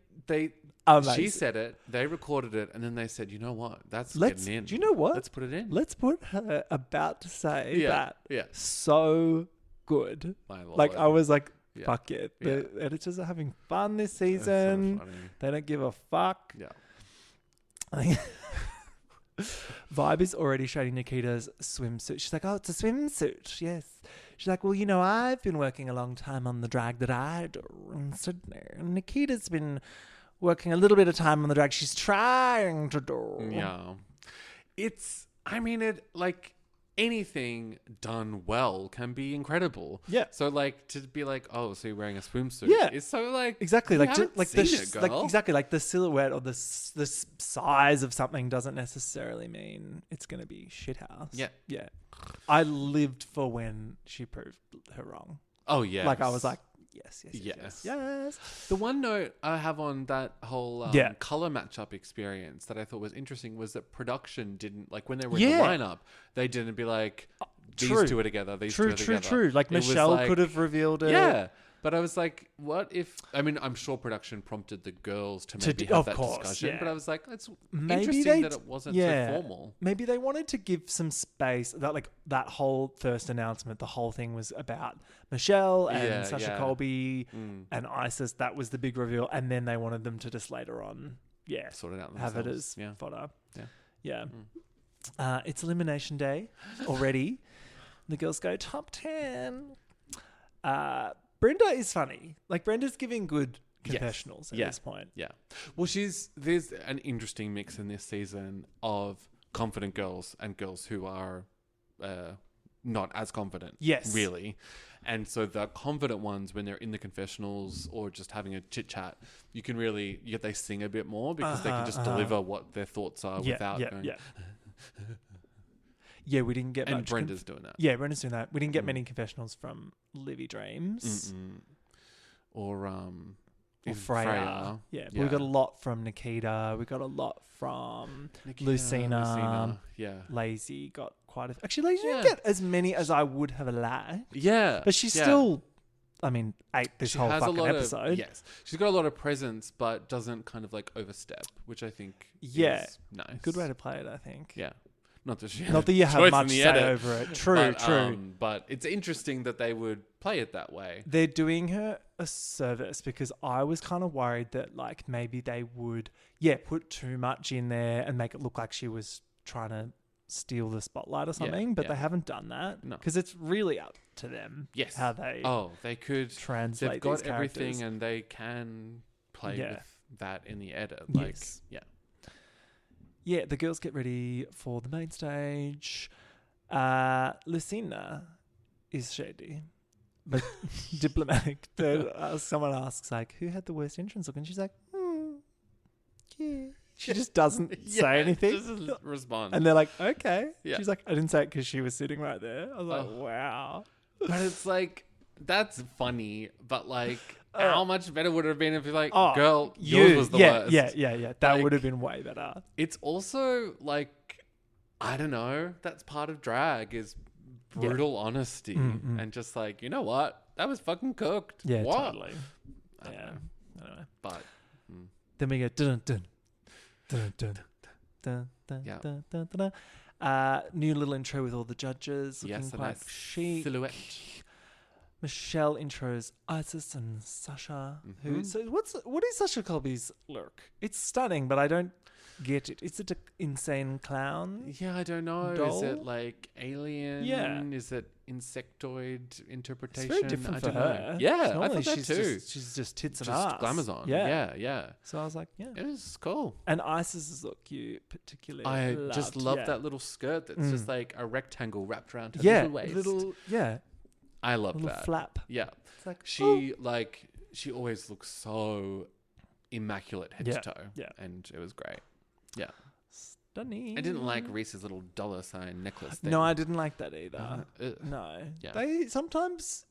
Amazing. she said it, they recorded it, and then they said, you know what? That's Let's. getting in. Do you know what? Let's put it in. Let's put her about to say that. Yeah. So good. I love Like it. I was like, Yeah. fuck it. The editors are having fun this It's so season. funny. They don't give a fuck. Yeah. I think Vibe is already showing Nikita's swimsuit. She's like, oh, it's a swimsuit. Yes. She's like, well, you know, I've been working a long time on the drag that I do in Sydney. And Nikita's been working a little bit of time on the drag she's trying to do. Yeah. It's, I mean, it, like, anything done well can be incredible. Yeah. So, like, to be like, oh, so you're wearing a swimsuit. Yeah. It's so, like, Exactly, you like haven't like seen the it, like girl. exactly like the silhouette or the size of something doesn't necessarily mean it's going to be shithouse. Yeah. yeah. I lived for when she proved her wrong. Oh, yeah. Like I was like, yes. Yes. The one note I have on that whole Yeah. color matchup experience that I thought was interesting was that production didn't, like, when they were in Yeah. the lineup, they didn't be like, these True. two are together, these two are together. True. Like It was Michelle like- could have revealed it. Yeah. But I was like, what if, I mean, I'm sure production prompted the girls to maybe have of that course, discussion, yeah. but I was like, it's Maybe interesting they that it wasn't yeah. so formal. Maybe they wanted to give some space. That like that whole first announcement, the whole thing was about Michelle and Yeah, Sasha yeah. Colby and Isis. That was the big reveal, and then they wanted them to just later on, Sort it out have it themselves. as fodder. Yeah. It's elimination day already. The girls go top 10. Brenda is funny. Like Brenda's giving good confessionals at this point. Yeah. Well, there's an interesting mix in this season of confident girls and girls who are not as confident. Yes. Really. And so the confident ones, when they're in the confessionals or just having a chit chat, you can really, they sing a bit more because they can just deliver what their thoughts are without going. Yeah, we didn't get And much. Brenda's doing that. Yeah, Brenda's doing that. We didn't get many confessionals from Livy Dreams Or or Freya. Yeah, but we Yeah. got a lot from Nikita. We got a lot from Nikita, Lucina. Yeah. Lazy got quite a... Actually, Lazy didn't Yeah. get as many as I would have liked. Yeah. But she's yeah. still... I mean, ate this She whole has fucking a lot episode. Of, yes. She's got a lot of presence, but doesn't kind of like overstep, which I think Yeah. is nice. Good way to play it, I think. Yeah. Not that Not that you have choice in much the say edit, over it. True. But it's interesting that they would play it that way. They're doing her a service because I was kind of worried that like maybe they would, put too much in there and make it look like she was trying to steal the spotlight or something. But yeah. they haven't done that No. because it's really up to them. Yes. How they they could translate They've got these everything characters. and they can play Yeah. with that in the edit. Like, Yes. yeah. Yeah, the girls get ready for the main stage. Lucina is shady, but diplomatic. Someone asks, like, who had the worst entrance look? And she's like, yeah. She just doesn't say anything. Just respond. And they're like, okay. Yeah. She's like, I didn't say it because she was sitting right there. I was like, Oh. wow. But it's like, that's funny, but like, how much better would it have been if you're like, girl, you, yours was the worst. Yeah. That Like- would have been way better. It's also like, I don't know, that's part of drag is brutal honesty and just like, you know what? That was fucking cooked. Yeah, What? totally. I don't Yeah. know. I don't know. But Then we go dun dun dun dun dun dun Yeah. dun dun dun. New little intro with all the judges looking yes, a quite nice chic. silhouette. Michelle intros Isis and Sasha. Who? So what is Sasha Colby's look? It's stunning, but I don't get it. Is it an insane clown? Yeah, I don't know. Doll? Is it like alien? Yeah. Is it insectoid It's interpretation? very different I for don't her. know. Yeah, I Normally thought that too. she's just tits and Just ass. glamazon. Yeah. Yeah. So I was like, yeah. It was cool. And Isis's look you particularly I loved. just love yeah. that little skirt that's just like a rectangle wrapped around her Yeah, little waist. yeah, I love little that. flap. Yeah. It's like She always looks so immaculate head Yeah, to toe. yeah. And it was great. Yeah. Stunning. I didn't like Reese's little dollar sign necklace thing. No, I didn't like that either. Ugh. No. Yeah. They sometimes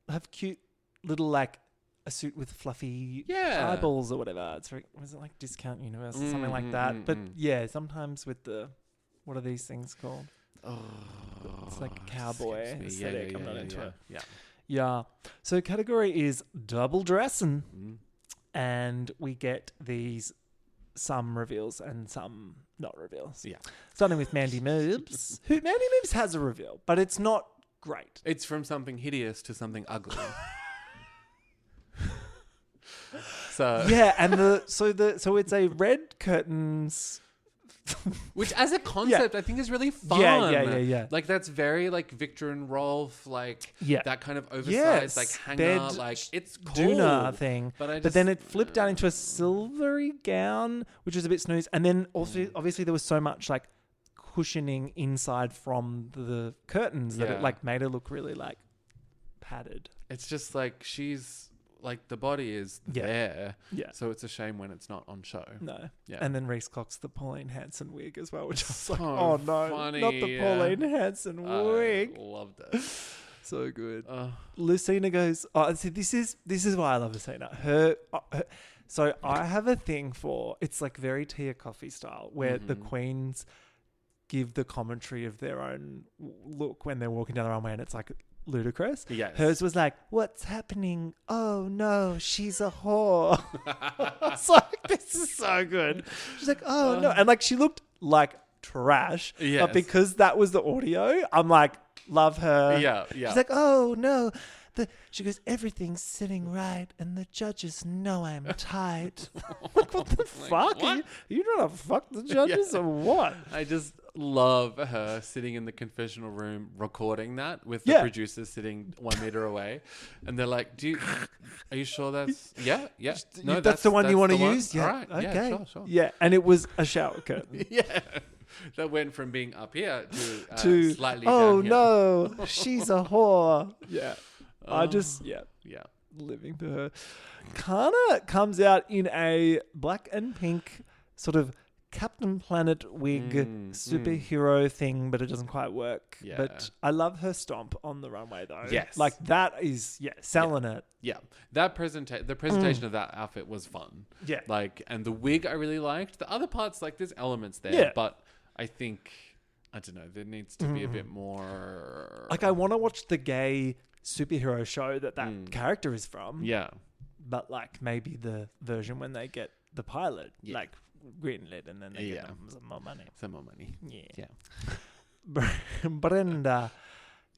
have cute little like a suit with fluffy Yeah. eyeballs or whatever. It's very, was it like Discount Universe or something like that? But yeah, sometimes with the what are these things called? Oh, It's like a cowboy escapes me. aesthetic. I'm not into it. Yeah. Yeah. So category is double dressing. Mm. And we get these some reveals and some not reveals. Yeah. Starting with Mandy Moobs. Mandy Moobs has a reveal, but it's not great. It's from something hideous to something ugly. So Yeah, and so it's a red curtains. which as a concept I think is really fun. Yeah. Like that's very like Victor and Rolf, like Yeah. that kind of oversized Yes, like hanger, bed like it's cool. Doona thing. But then it flipped down into a silvery gown, which was a bit snooze. And then also, obviously, there was so much like cushioning inside from the curtains that Yeah. it like made her look really like padded. it's just like she's like the body is Yeah. there. Yeah. So it's a shame when it's not on show. No. Yeah. And then Reese Cox the Pauline Hanson wig as well, which I was So like, oh no, funny, not the Pauline Hanson wig. I loved it. So good. Uh, Lucina goes, oh, see, this is why I love Lucina. So I have a thing for, it's like very Tia Coffee style, where the queens give the commentary of their own look when they're walking down the runway, and it's like ludicrous. Yes. Hers was like, what's happening? Oh no, she's a whore. I was like, this is so good. She's like, oh no. And like, she looked like trash. Yes. But because that was the audio, I'm like, love her. Yeah. She's like, oh no. She goes, everything's sitting right, and the judges know I'm tight. Like, what the fuck? what? Are you trying to fuck the judges or what? I just love her sitting in the confessional room recording that with the Yeah. producers sitting 1 meter away, and they're like, are you sure that's yeah no that's the one you want to the one? use? Yeah. All right. Okay. Yeah, sure. Yeah, and it was a shower curtain. Yeah, that went from being up here to, To slightly oh down here. no, she's a whore. Yeah, I just yeah living for her. Kana comes out in a black and pink sort of Captain Planet wig superhero thing, but it doesn't quite work. Yeah. But I love her stomp on the runway though. Yes. like that is selling it. Yeah, the presentation of that outfit was fun. Yeah. Like, and the wig I really liked. The other parts, like, there's elements there, Yeah. but I think, I don't know, there needs to be a bit more. Like I want to watch the gay superhero show that character is from. Yeah. But like maybe the version when they get the pilot, like greenlit, and then they get them some more money. Some more money. Yeah. Yeah. Brenda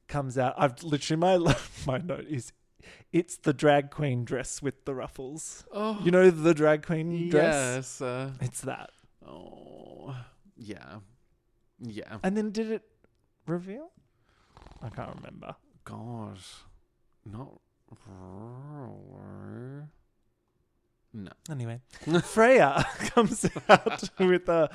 comes out. I've literally my note is, it's the drag queen dress with the ruffles. Oh, You know the drag queen dress? yes. It's that. Oh, yeah. Yeah. And then did it reveal? I can't remember. God. Not. No. Anyway, Freya comes out with a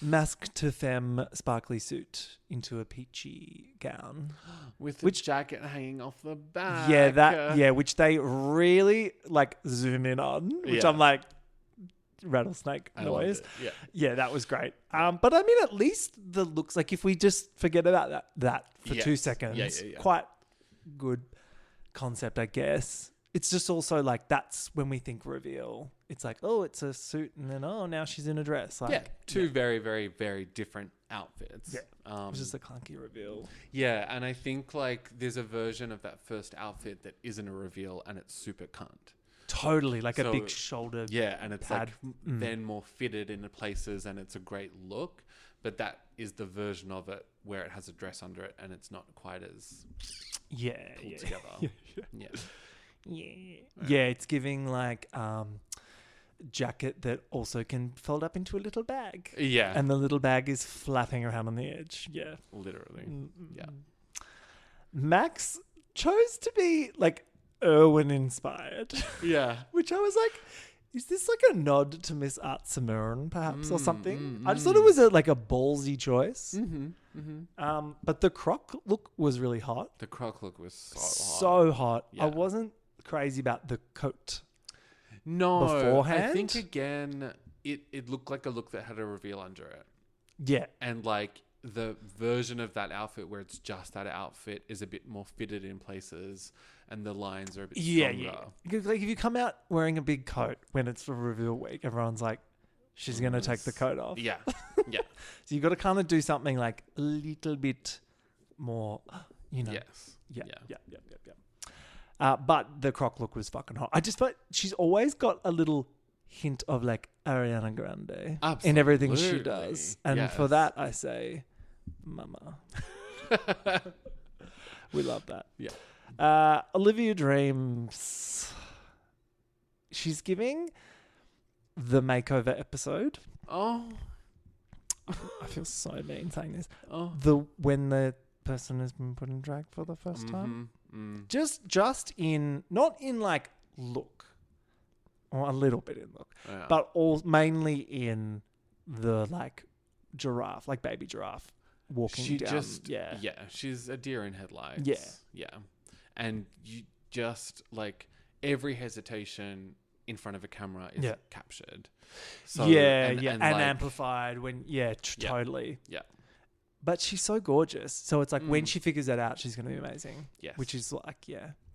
masque to femme sparkly suit into a peachy gown. With the jacket hanging off the back. Yeah, which they really like zoom in on, which Yeah. I'm like, rattlesnake I loved noise. it. Yeah. Yeah, that was great. But I mean, at least the looks, like if we just forget about that for 2 Yes. seconds, Yeah. quite good concept, I guess. It's just also like that's when we think reveal. It's like, oh, it's a suit, and then now she's in a dress. Like, Yeah, two very, very, very different outfits. Yeah, it was just a clunky reveal. Yeah, and I think like there's a version of that first outfit that isn't a reveal and it's super cunt. Totally, like a So, big shoulder. Yeah, and it's pad. like then more fitted into places and it's a great look. But that is the version of it where it has a dress under it and it's not quite as pulled together. Yeah, it's giving like jacket that also can fold up into a little bag. Yeah. And the little bag is flapping around on the edge. Yeah. Literally. Yeah. Max chose to be like Irwin inspired. Yeah. Which I was like, is this like a nod to Miss Art Simone perhaps or something? I just thought it was a ballsy choice. But the croc look was really hot. The croc look was So hot. Yeah. I wasn't crazy about the coat. No. Beforehand? I think again, it looked like a look that had a reveal under it. Yeah. And like the version of that outfit where it's just that outfit is a bit more fitted in places and the lines are a bit stronger. Yeah. Because like if you come out wearing a big coat when it's for reveal week, everyone's like, she's going to take the coat off. Yeah. Yeah. So you got to kind of do something like a little bit more, Yes. Yeah. But the croc look was fucking hot. I just felt she's always got a little hint of like Ariana Grande in everything she does. And for that, I say, mama. We love that. Yeah. Olivia Dreams. She's giving the makeover episode. Oh. I feel so mean saying this. Oh. When the person has been put in drag for the first time. Just in, not in like look, or a little bit in look, but mainly in the like giraffe, like baby giraffe walking down. She's a deer in headlights. Yeah. And you just like every hesitation in front of a camera is captured. So, and like, amplified when, totally. Yeah. But she's so gorgeous. So it's like when she figures that out, she's going to be amazing. Yes. Which is like,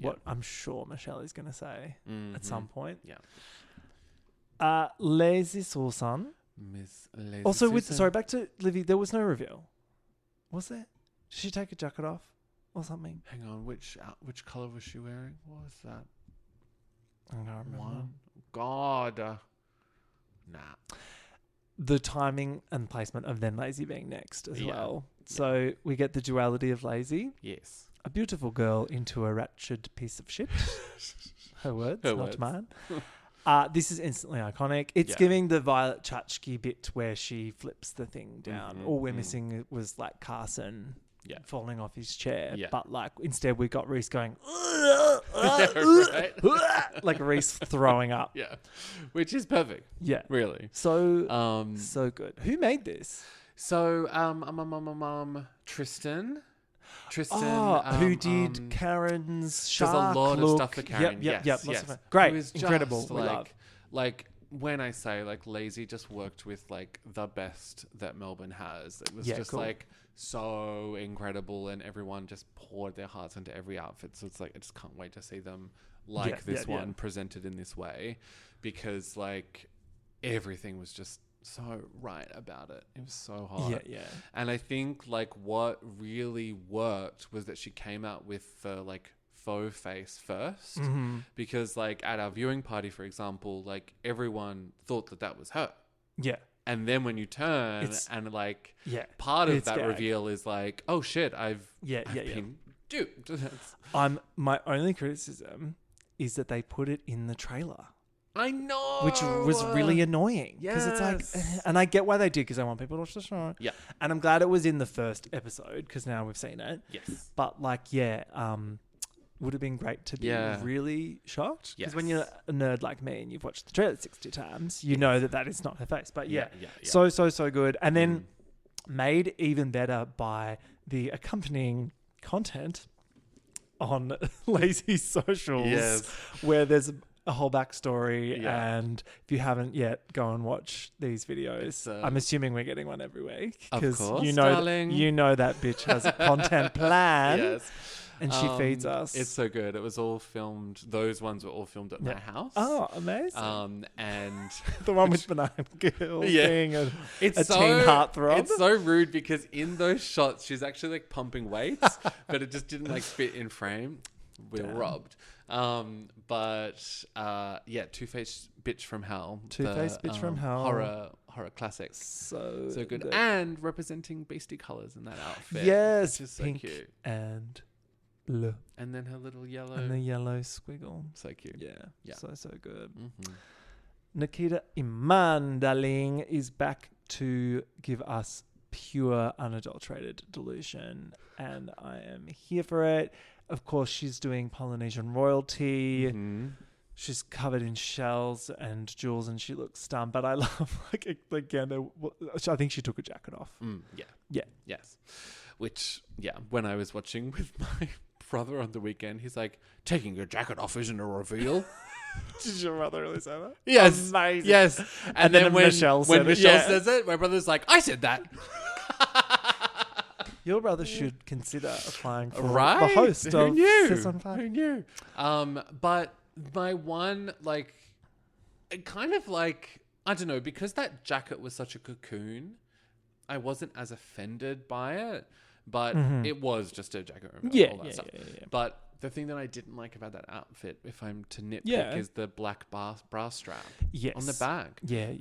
what I'm sure Michelle is going to say at some point. Yeah. Lazy Susan. Miss Lazy Also, Susan. back to Livy, there was no reveal. Was there? Did she take her jacket off or something? Hang on, which color was she wearing? What was that? I don't remember. One. God. Nah. The timing and placement of then Lazy being next as well. Yeah. So we get the duality of Lazy. Yes. A beautiful girl into a ratchet piece of shit. Her words, not mine. This is instantly iconic. It's giving the Violet Chachki bit where she flips the thing down. All we're missing was like Carson falling off his chair. Yeah. But like instead we got Reese going, Right? like Reese throwing up. Yeah. Which is perfect. Yeah. Really. So, so good. Who made this? So, Tristan. Who did Karen's shark does a lot look. of stuff for Karen. Yep. Yes. Lots of fun. Great. It was Incredible. just We love. like when I say like Lazy just worked with like the best that Melbourne has. It was just cool. like so incredible and everyone just poured their hearts into every outfit. So it's like I just can't wait to see them like this one presented in this way because like everything was just so right about it. It was so hot. Yeah. And I think like what really worked was that she came out with the like faux face first because like at our viewing party, for example, like everyone thought that was her. Yeah. And then when you turn and like part of that reveal is like, oh shit, I've been duped. My only criticism is that they put it in the trailer. I know. Which was really annoying. Because it's like, and I get why they did because I want people to watch the show. Yeah. And I'm glad it was in the first episode because now we've seen it. Yes. But like, would have been great to be really shocked. Because when you're a nerd like me and you've watched the trailer 60 times, you know that is not her face. But so good. And then made even better by the accompanying content on Lazy Socials where there's a whole backstory. Yeah. And if you haven't yet, go and watch these videos. I'm assuming we're getting one every week. Of Because course, you know, darling. you know that bitch has a content plan. Yes. And she feeds us. It's so good. It was all filmed. Those ones were all filmed at my house. Oh, amazing. And the one with Banana Girl being a teen so, heartthrob. It's so rude because in those shots, she's actually like pumping weights, but it just didn't like fit in frame. We were robbed. Two-Faced Bitch from Hell. Two-Faced Bitch from Hell. Horror classic. So good. And representing beastie colours in that outfit. Yes. Which is so pink cute. and blue. And then her little yellow. And the yellow squiggle. So cute. Yeah. So good. Mm-hmm. Nikita Iman, darling, is back to give us pure, unadulterated delusion. And I am here for it. Of course, she's doing Polynesian royalty. Mm-hmm. She's covered in shells and jewels and she looks stunned. But I love, again, I think she took her jacket off. Yeah. Yes. Which, when I was watching with my brother on the weekend, he's like, taking your jacket off isn't a reveal. Did your brother really say that? Yes. Amazing. Yes. And then when Michelle says it, my brother's like, I said that. Your brother should consider applying for right? the host Who of knew? Sis on Fire. Who knew? But my one, kind of I don't know, because that jacket was such a cocoon, I wasn't as offended by it, but it was just a jacket removal, all that stuff. Yeah. But the thing that I didn't like about that outfit, if I'm to nitpick, is the black bra strap on the back. Yeah.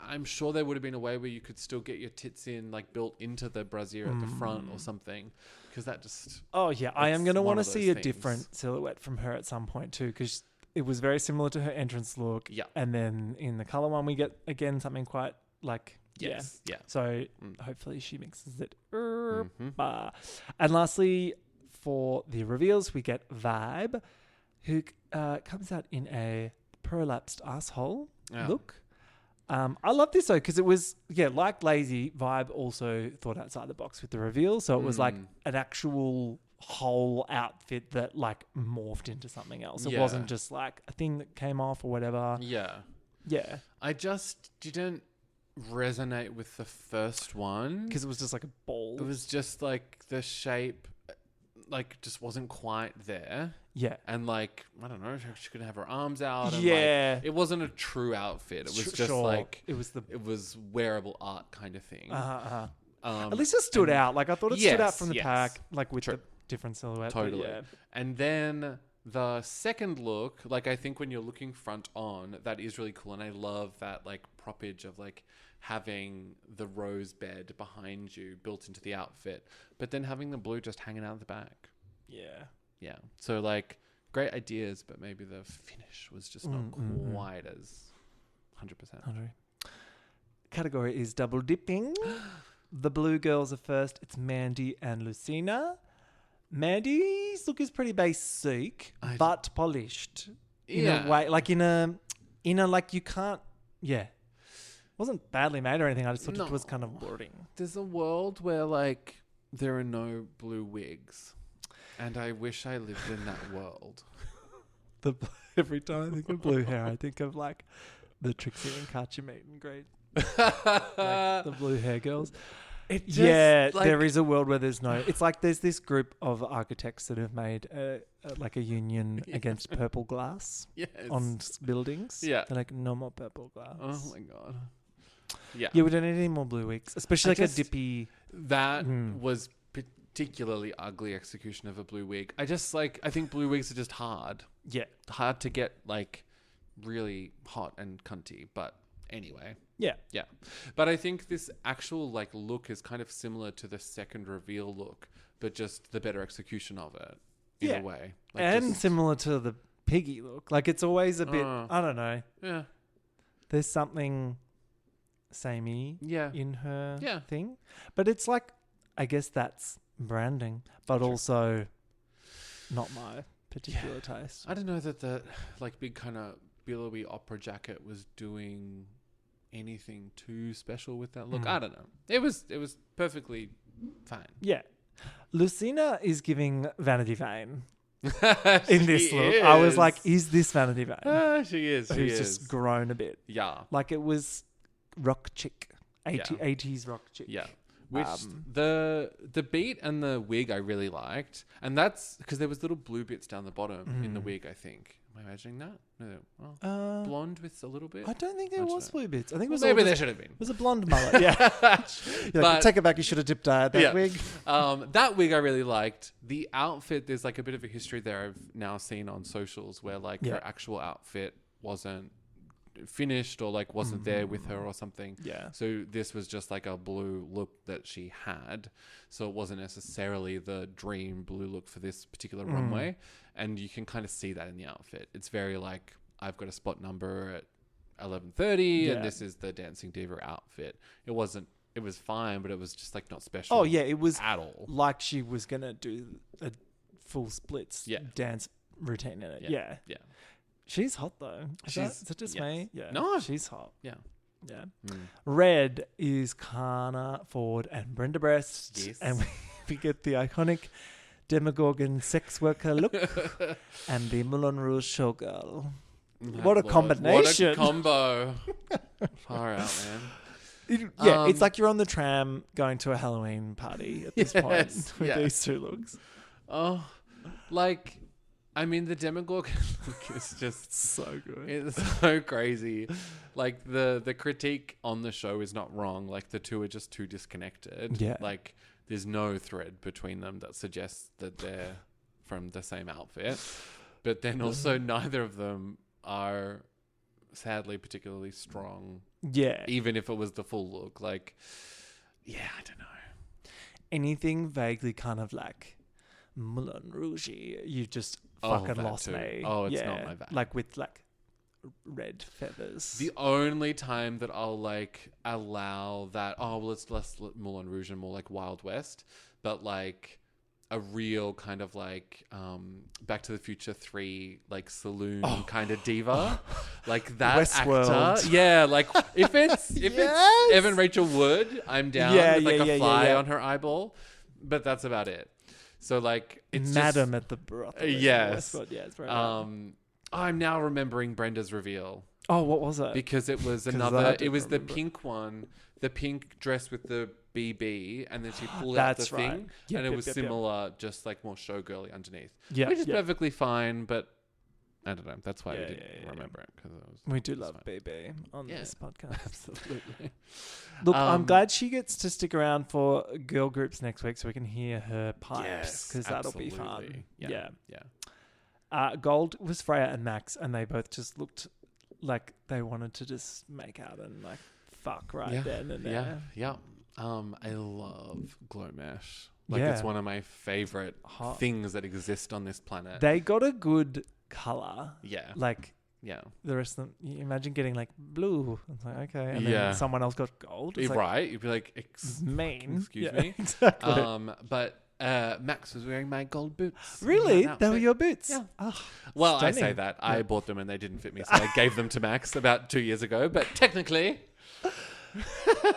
I'm sure there would have been a way where you could still get your tits in, built into the brassiere at the front or something, because that just... Oh, yeah. I am going to want to see a things. different silhouette from her at some point, too, because it was very similar to her entrance look. Yeah. And then in the colour one, we get, again, something quite Yes. Yeah. So hopefully she mixes it. And lastly, for the reveals, we get Vibe, who comes out in a prolapsed asshole look. I love this though, because it was, like Lazy, Vibe also thought outside the box with the reveal. So it was like an actual whole outfit that morphed into something else. It wasn't just a thing that came off or whatever. Yeah. Yeah. I just didn't resonate with the first one. Because it was just a ball. It was just the shape, just wasn't quite there. Yeah. And I don't know, she couldn't have her arms out. And it wasn't a true outfit. It was just it was wearable art kind of thing. At least it stood out. I thought it stood out from the pack, with True. the different silhouette. Totally. And then the second look, I think when you're looking front on, that is really cool. And I love that proppage of having the rose bed behind you built into the outfit, but then having the blue just hanging out of the back. Yeah. So great ideas, but maybe the finish was just not quite as 100%. Category is double dipping. The blue girls are first. It's Mandy and Lucina. Mandy's look is pretty basic, but polished in a way, you can't. Yeah, wasn't badly made or anything. I just thought it was kind of boring. There's a world where there are no blue wigs, and I wish I lived in that world. Every time I think of blue hair, I think of the Trixie and Katya meet and greet, the blue hair girls. There is a world where there's no... It's there's this group of architects that have made a union against purple glass on buildings. Yeah. They're no more purple glass. Oh my God. Yeah. Yeah, we don't need any more blue wigs. Especially a dippy... That was particularly ugly execution of a blue wig. I think blue wigs are just hard. Yeah. Hard to get really hot and cunty, but anyway... Yeah. But I think this actual look is kind of similar to the second reveal look, but just the better execution of it in a way. And similar to the piggy look. It's always a bit, I don't know. Yeah. There's something samey in her thing. But it's I guess that's branding, but also not my particular taste. I don't know that the big kind of billowy opera jacket was doing anything too special with that look. I don't know. It was perfectly fine. Yeah. Lucina is giving Vanity Vane. in this She look. I was is. like, is this Vanity Vane? She is. She Who's is. just grown a bit. Yeah. Like it was rock chick. 80s rock chick. Yeah. Which the beat and the wig I really liked. And that's because there was little blue bits down the bottom in the wig, I think. Am I imagining that? No. Blonde with a little bit? I don't think there was blue bits. I think it was Maybe all there just- should have been. It was a blonde mullet. Yeah. You're like, take it back. You should have dipped that wig. That wig I really liked. The outfit, there's like a bit of a history there I've now seen on socials where like her actual outfit wasn't finished or like wasn't there with her or something. Yeah. So this was just like a blue look that she had. So it wasn't necessarily the dream blue look for this particular runway. And you can kind of see that in the outfit. It's very like, I've got a spot number at 11:30 and this is the Dancing Diva outfit. It was fine, but it was just like not special. Oh yeah, it was at all. like she was gonna do a full splits dance routine in it. Yeah. She's hot though. Is it just me? Yeah. No, she's hot. Yeah. Red is Kana Ford and Brenda Breast. Yes. And we get the iconic Demogorgon sex worker look and the Moulin Rouge showgirl. What a combination. What a combo. Far out, man. It's like you're on the tram going to a Halloween party at this point with these two looks. Oh, like, I mean, the Demogorgon look is just so good. It's so crazy. Like, the critique on the show is not wrong. Like, the two are just too disconnected. Yeah. Like, there's no thread between them that suggests that they're from the same outfit. But then also neither of them are sadly particularly strong. Yeah. Even if it was the full look. Like, yeah, I don't know. Anything vaguely kind of like Moulin Rouge, you just fucking lost too. me. Oh, it's not my bag. Like with like red feathers. The only time that I'll like allow that, it's less Moulin Rouge and more like Wild West, but like a real kind of like Back to the Future 3 like saloon kind of diva, like that Westworld. actor. Yeah, like if it's Evan Rachel Wood, I'm down with like a fly on her eyeball, but that's about it. So like it's Madam at the brothel. Yes. Westworld. Yeah, it's very I'm now remembering Brenda's reveal. Oh, what was it? Because it was it was the pink one, the pink dress with the BB, and then she pulled out the thing, and it was similar, just like more showgirly underneath. Yeah, which is perfectly fine, but I don't know. That's why we didn't remember it. We do love BB on this podcast. Absolutely. Look, I'm glad she gets to stick around for girl groups next week so we can hear her pipes, because that'll be fun. Yeah. Gold was Freya and Max, and they both just looked like they wanted to just make out and like fuck then and there. I love Glow Mesh. Like it's one of my favorite things that exist on this planet. They got a good color. Yeah. Like the rest of them, you imagine getting like blue. It's like, okay. And then someone else got gold. It's right. You'd be like, excuse me. Exactly. But Max was wearing my gold boots. Really? They were your boots? Yeah. Oh, well, stunning. I say that. I bought them and they didn't fit me, so I gave them to Max about 2 years ago. But technically...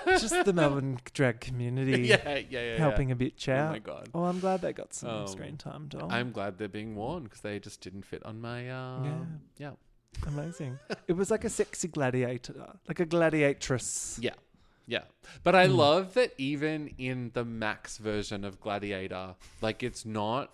just the Melbourne drag community helping a bitch out. Oh my God. Oh, I'm glad they got some screen time, doll. I'm glad they're being worn because they just didn't fit on my... Amazing. It was like a sexy gladiator, like a gladiatress. Yeah. But I love that even in the Max version of Gladiator, like it's not...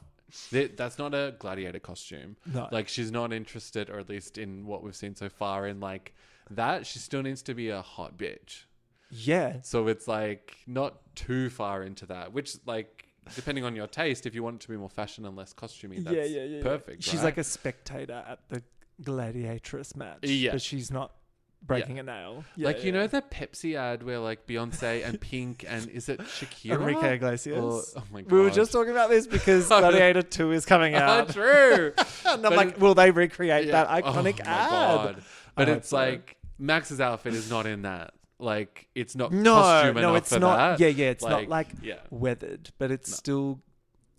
That's not a gladiator costume. No. Like she's not interested, or at least in what we've seen so far in like that, she still needs to be a hot bitch. Yeah. So it's like not too far into that, which like depending on your taste, if you want it to be more fashion and less costumey, that's perfect. She's right? like a spectator at the gladiatress match. Yeah. But she's not breaking a nail. You know the Pepsi ad where like Beyonce and Pink and is it Shakira? Enrique Iglesias. Oh my God. We were just talking about this because Gladiator 2 is coming out. True. And I'm like, will they recreate that iconic ad? God. But it's like Max's outfit is not in that. Like it's not costume enough it's for not. that. Yeah, it's not like weathered, but it's still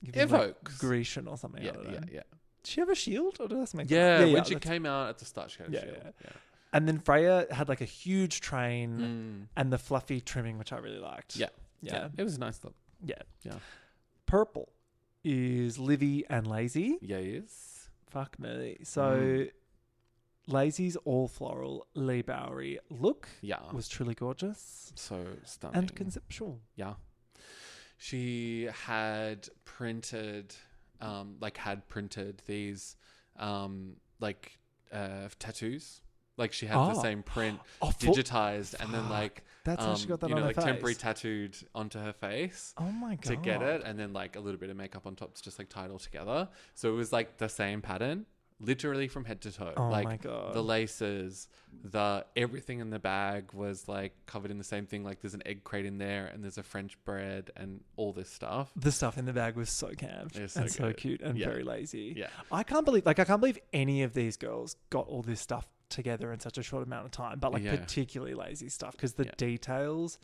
evokes like Grecian or something. Yeah. Did she have a shield, or did I make when she came out at the start, she had a shield. Yeah. And then Freya had like a huge train and the fluffy trimming, which I really liked. Yeah. It was a nice look. Yeah. Purple is Livy and Lazy. Yes. Fuck me. So Lazy's all floral Lee Bowery look was truly gorgeous So stunning. and conceptual. Yeah. She had printed, these, tattoos. Like she had the same print digitized and then That's how she got that on her face. temporary tattooed onto her face. Oh my God. To get it, and then like a little bit of makeup on top to just like tie it all together. So it was like the same pattern, literally from head to toe. Oh like my God. the laces, everything in the bag was like covered in the same thing. Like there's an egg crate in there, and there's a French bread, and all this stuff. The stuff in the bag was so camp It was and so so good. cute and Yeah. very lazy. Yeah. I can't believe any of these girls got all this stuff together in such a short amount of time, but particularly lazy stuff because the details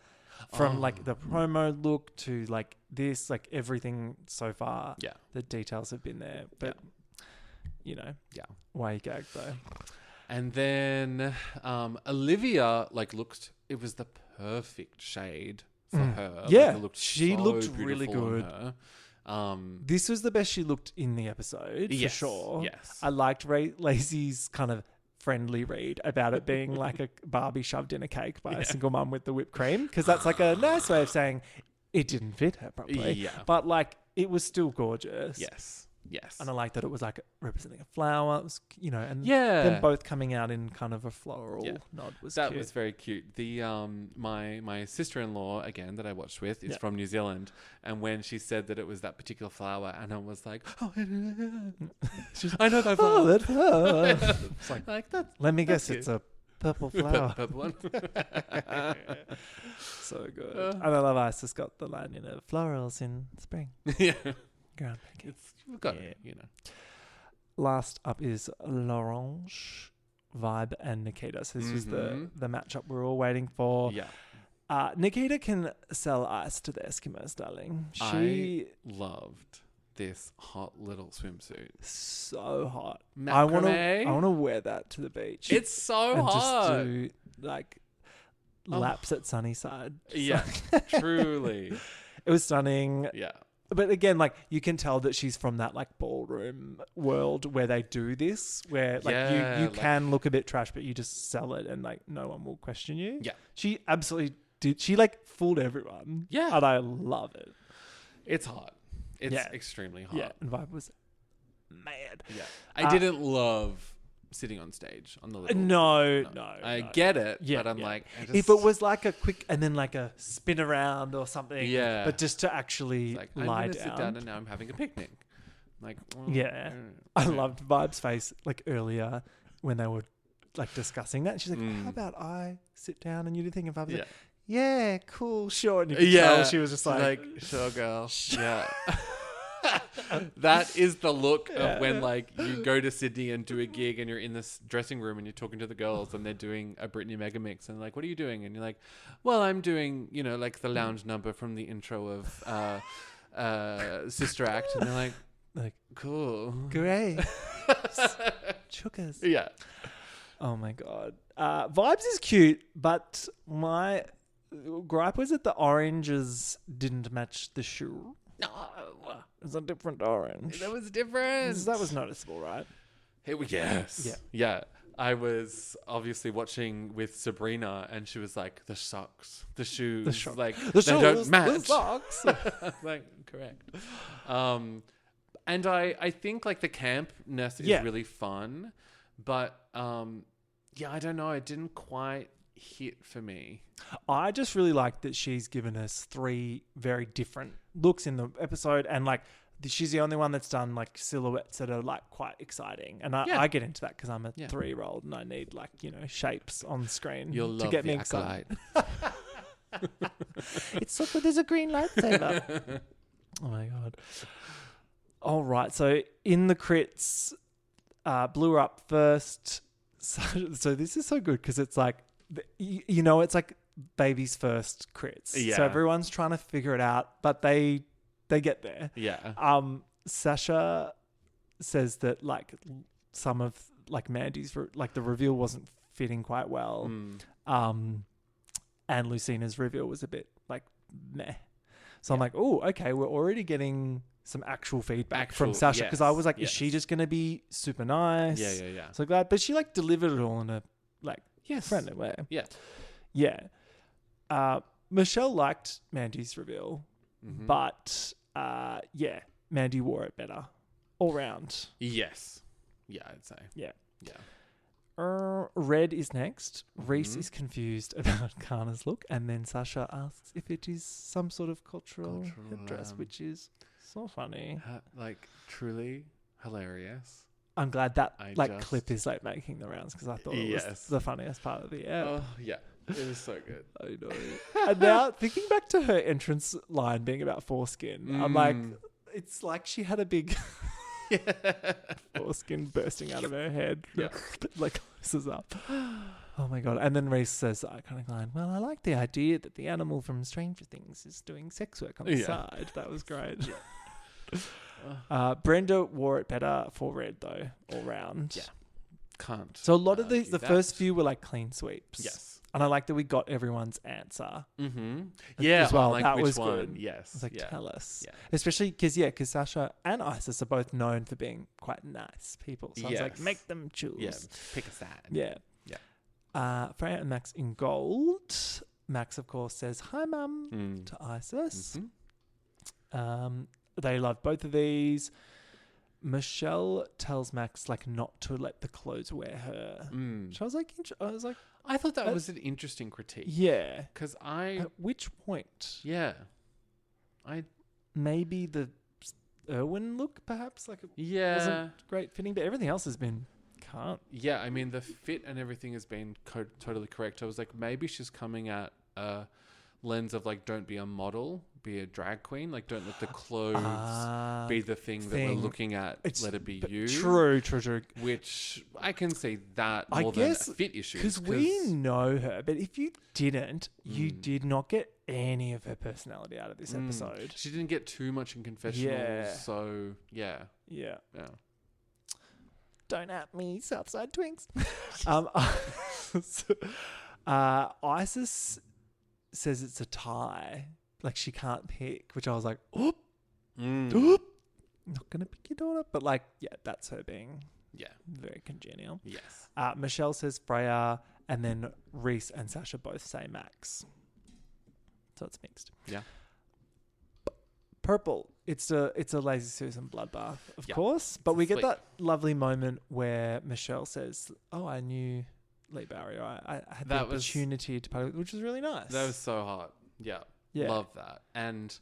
from like the promo look to like this, like everything so far, the details have been there. But why you gagged though? And then Olivia it was the perfect shade for her. Yeah, it looked she so looked really beautiful on good. her. This was the best she looked in the episode for sure. Yes. I liked Lazy's kind of friendly read about it being like a Barbie shoved in a cake by a single mum with the whipped cream, because that's like a nice way of saying it didn't fit her properly. Yeah. But like it was still gorgeous. Yes. And I like that it was like representing a flower. It was, and Yeah. them both coming out in kind of a floral nod was That cute. was very cute. The my sister-in-law again that I watched with is from New Zealand, and when she said that it was that particular flower, and I was like, oh, I know that flower. Oh, that flower. It's like that. Let me guess, cute. it's a purple flower. Purple one. So good. And I love Isis got the line, florals in spring. Yeah. Groundbreaking. We've got Yeah. it, Last up is L'Orange, Vibe, and Nikita. So this was the matchup we're all waiting for. Yeah. Nikita can sell ice to the Eskimos, darling. I loved this hot little swimsuit. So hot. Macrame. I want to wear that to the beach. It's so and hot. just do laps at Sunnyside. Yeah, truly. It was stunning. Yeah. But again, you can tell that she's from that ballroom world where they do this, where you can look a bit trash, but you just sell it and no one will question you. Yeah. She absolutely did. She fooled everyone. Yeah. And I love it. It's hot. It's extremely hot. Yeah. And Vibe was mad. Yeah. I didn't love sitting on stage on the little... No. I get it, but I'm if it was a quick and then a spin around or something, but just to actually I'm lie gonna down. sit down and now I'm having a picnic. I loved Vibe's face earlier when they were discussing that. She's like, how about I sit down and you do the thing? And Vibe was like, yeah, cool, sure. And you could tell she was just sure, girl. Yeah. That is the look of when you go to Sydney and do a gig and you're in this dressing room and you're talking to the girls and they're doing a Britney mega mix and what are you doing? And you're like, well, I'm doing the lounge number from the intro of Sister Act, and they're like cool, great. Chukas. Yeah. Oh my God. Vibes is cute, but my gripe was that the oranges didn't match the shoe. No. It's a different orange. That was different. That was noticeable, right? Yes. Yeah. I was obviously watching with Sabrina, and she was like, "The socks, the shoes, the shoes, they don't match." The socks. Correct. And I think the campness is really fun, but I don't know. It didn't quite hit for me. I just really like that she's given us 3 very different looks in the episode, and she's the only one that's done silhouettes that are quite exciting, and I get into that because I'm a 3-year-old and I need shapes on screen to get me excited. It's so good. There's a green lightsaber. Oh my God. All right, so in the crits, blew her up first. So this is so good because it's it's baby's first crits. Yeah. So everyone's trying to figure it out, but they get there. Yeah. Sasha says that some of Mandy's the reveal wasn't fitting quite well. And Lucina's reveal was a bit meh. So I'm like, oh, okay, we're already getting some actual feedback from Actual- Sasha, because I was like, is yes. she just going to be super nice? Yeah. So glad. But she like delivered it all in a like Yes. friendly way. Yeah. Yeah. Michelle liked Mandy's reveal, Mm-hmm. but yeah, Mandy wore it better all round. Yes. Yeah, I'd say. Yeah. Yeah. Red is next. Reese Mhm. is confused about Kana's look, and then Sasha asks if it is some sort of cultural headdress, which is so funny. Like, truly hilarious. I'm glad that I like just- clip is like making the rounds, because I thought it was Yes. the funniest part of the app. Oh, yeah. It was so good. I know. And now thinking back to her entrance line being about foreskin, I'm like, it's like she had a big foreskin bursting out of her head. Yeah. Like closes up. Oh my god. And then Reese says the iconic line, well, I like the idea that the animal from Stranger Things is doing sex work on the Yeah. side. That was great. Brenda wore it better for Red though, all round. Yeah. Can't. So a lot of argue the that. first few were like clean sweeps. Yes. And I like that we got everyone's answer. Mm-hmm. Yeah. as well. Like That which was one? good. Yes. It's like, yeah. tell us. Yeah. Especially because Sasha and Isis are both known for being quite nice people. So I was like, Yes. make them choose. Yeah. Pick a side. Yeah. Yeah. Freya and Max in gold. Max, of course, says, hi, Mum, to Isis. Mhm. They love both of these. Michelle tells Max, like, not to let the clothes wear her. So I was like, I thought that was an interesting critique. yeah. Because At which point? yeah. Maybe the Irwin look, perhaps? Like, it Yeah. wasn't great fitting, but everything else has been can't. Yeah, I mean, the fit and everything has been totally correct. I was like, maybe she's coming at a lens of, like, don't be a model, be a drag queen. Like, don't let the clothes be the thing that we're looking at. Let it be you. True. Which I can see that I more guess, than a fit issue. Because we know her, but if you didn't, you did not get any of her personality out of this episode. She didn't get too much in confessionals. Yeah. So, yeah. Yeah. Yeah. Don't at me, Southside Twinks. Isis says it's a tie. Like, she can't pick, which I was like, oop. Not going to pick your daughter. But, like, yeah, that's her being very congenial. Yes. Michelle says Freya, and then Reese and Sasha both say Max. So it's mixed. Yeah. Purple. It's a Lazy Susan bloodbath, of course. But we get flick. that lovely moment where Michelle says, oh, I knew Lee Barry. I had the opportunity to play with, which was really nice. That was so hot. Yeah. Love that. And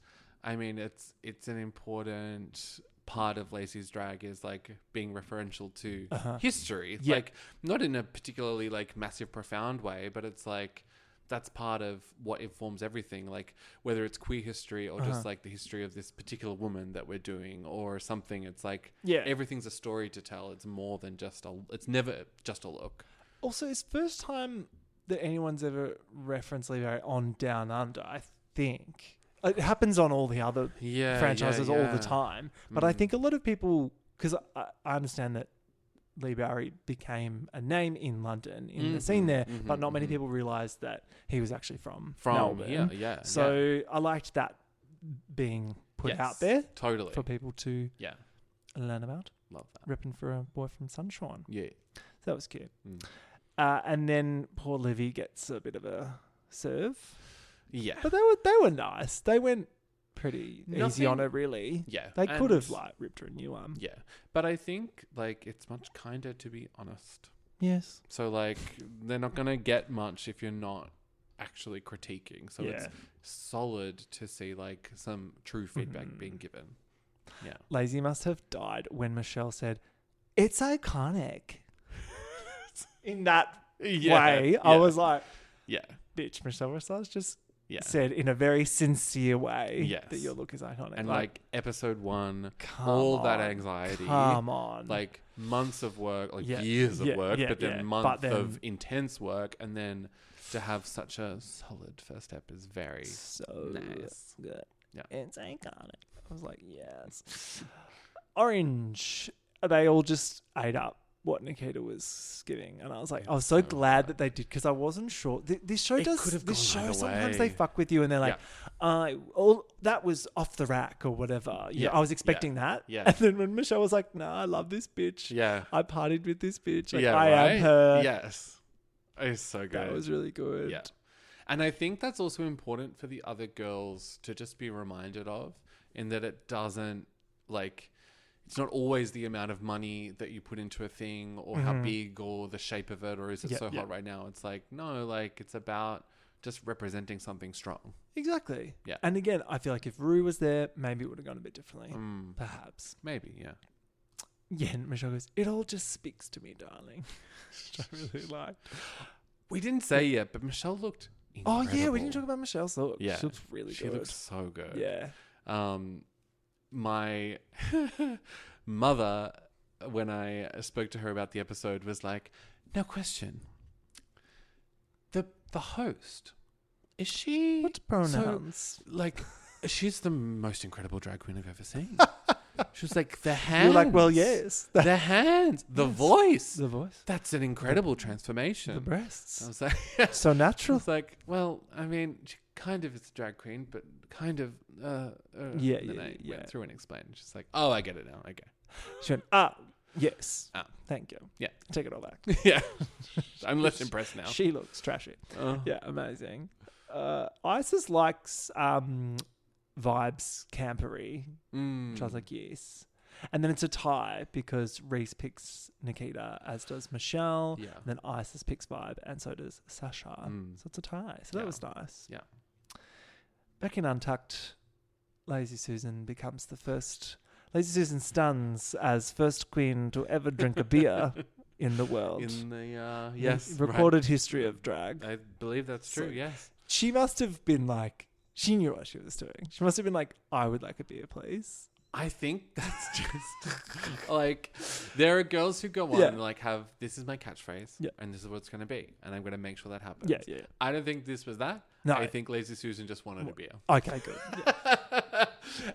I mean, it's an important part of Lacey's drag is, like, being referential to history. Yeah. Like, not in a particularly, like, massive, profound way, but it's like, that's part of what informs everything. Like, whether it's queer history or just, like, the history of this particular woman that we're doing or something, it's like, everything's a story to tell. It's more than just it's never just a look. Also, it's first time that anyone's ever referenced Lee Barry on Down Under, I think. It happens on all the other franchises all the time. But I think a lot of people, because I understand that Lee Barry became a name in London in the scene there, but not many people realised that he was actually from Melbourne. So I liked that being put out there totally for people to learn about. Love that. Ripping for a boy from Sunshine. Yeah. So that was cute. And then poor Livy gets a bit of a serve. Yeah. But they were nice. They went pretty easy on her, really. Yeah. They could have, like, ripped her a new one. Yeah. But I think, like, it's much kinder to be honest. Yes. So, like, they're not going to get much if you're not actually critiquing. So it's solid to see, like, some true feedback being given. Yeah. Lazy must have died when Michelle said, it's iconic. In that way, I was like, bitch, Michelle Rosales just said in a very sincere way that your look is iconic. And, like episode 1, all that anxiety. Come on. Like, months of work, like years of work, but then months of intense work. And then to have such a solid first step is very nice. Good. Yeah. It's iconic. I was like, yes. Orange. They all just ate up what Nikita was giving, and I was like, I was so glad that they did, because I wasn't sure. This show does. could have This gone show either sometimes way. they fuck with you, and they're like, that was off the rack or whatever. Yeah, I was expecting that. yeah. And then when Michelle was like, "No, I love this bitch. Yeah. I partied with this bitch. Like, Yeah, I right? am her." Yes. It's so good. That was really good. Yeah. And I think that's also important for the other girls to just be reminded of, in that it doesn't, like, it's not always the amount of money that you put into a thing or how big or the shape of it or is it so hot right now. It's like, no, like, it's about just representing something strong. Exactly. Yeah. And again, I feel like if Rue was there, maybe it would have gone a bit differently. Perhaps. Maybe, yeah. Yeah, and Michelle goes, "It all just speaks to me, darling." Which I really liked. We didn't say yet, but Michelle looked incredible. Oh, yeah, we didn't talk about Michelle's look. Yeah. She looks really She good. looks so good. Yeah. My mother, when I spoke to her about the episode, was like, "Now, question. The host, is she... What pronouns? So, like, she's the most incredible drag queen I've ever seen." She was like, "The hands." You're like, "Well, yes." The hands. The voice. The voice. That's an incredible transformation. The breasts. I was like... So I natural. was like, well, I mean, she kind of is a drag queen, but kind of... Yeah, and then yeah, I yeah. went through and explained. She's like, "Oh, I get it now. Okay." She went, yes. Thank you. Yeah. Take it all back. Yeah. I'm less impressed now. She looks trashy. Oh. Yeah, amazing. Isis likes vibes campery, which I was like, yes. And then it's a tie because Reese picks Nikita, as does Michelle. Yeah. And then Isis picks Vibe, and so does Sasha. So it's a tie. So that was nice. Yeah. Back in Untucked, Lazy Susan becomes the first... Lazy Susan stuns as first queen to ever drink a beer in the world. In the, yes. Recorded history of drag. I believe that's true, So- yes. She must have been like... She knew what she was doing. She must have been like, "I would like a beer, please." I think that's just like, there are girls who go on Yeah. and like have, this is my catchphrase, Yeah. and this is what it's going to be, and I'm going to make sure that happens. Yeah. I don't think this was that. No. I think Lazy Susan just wanted a beer. Okay, good. Yeah.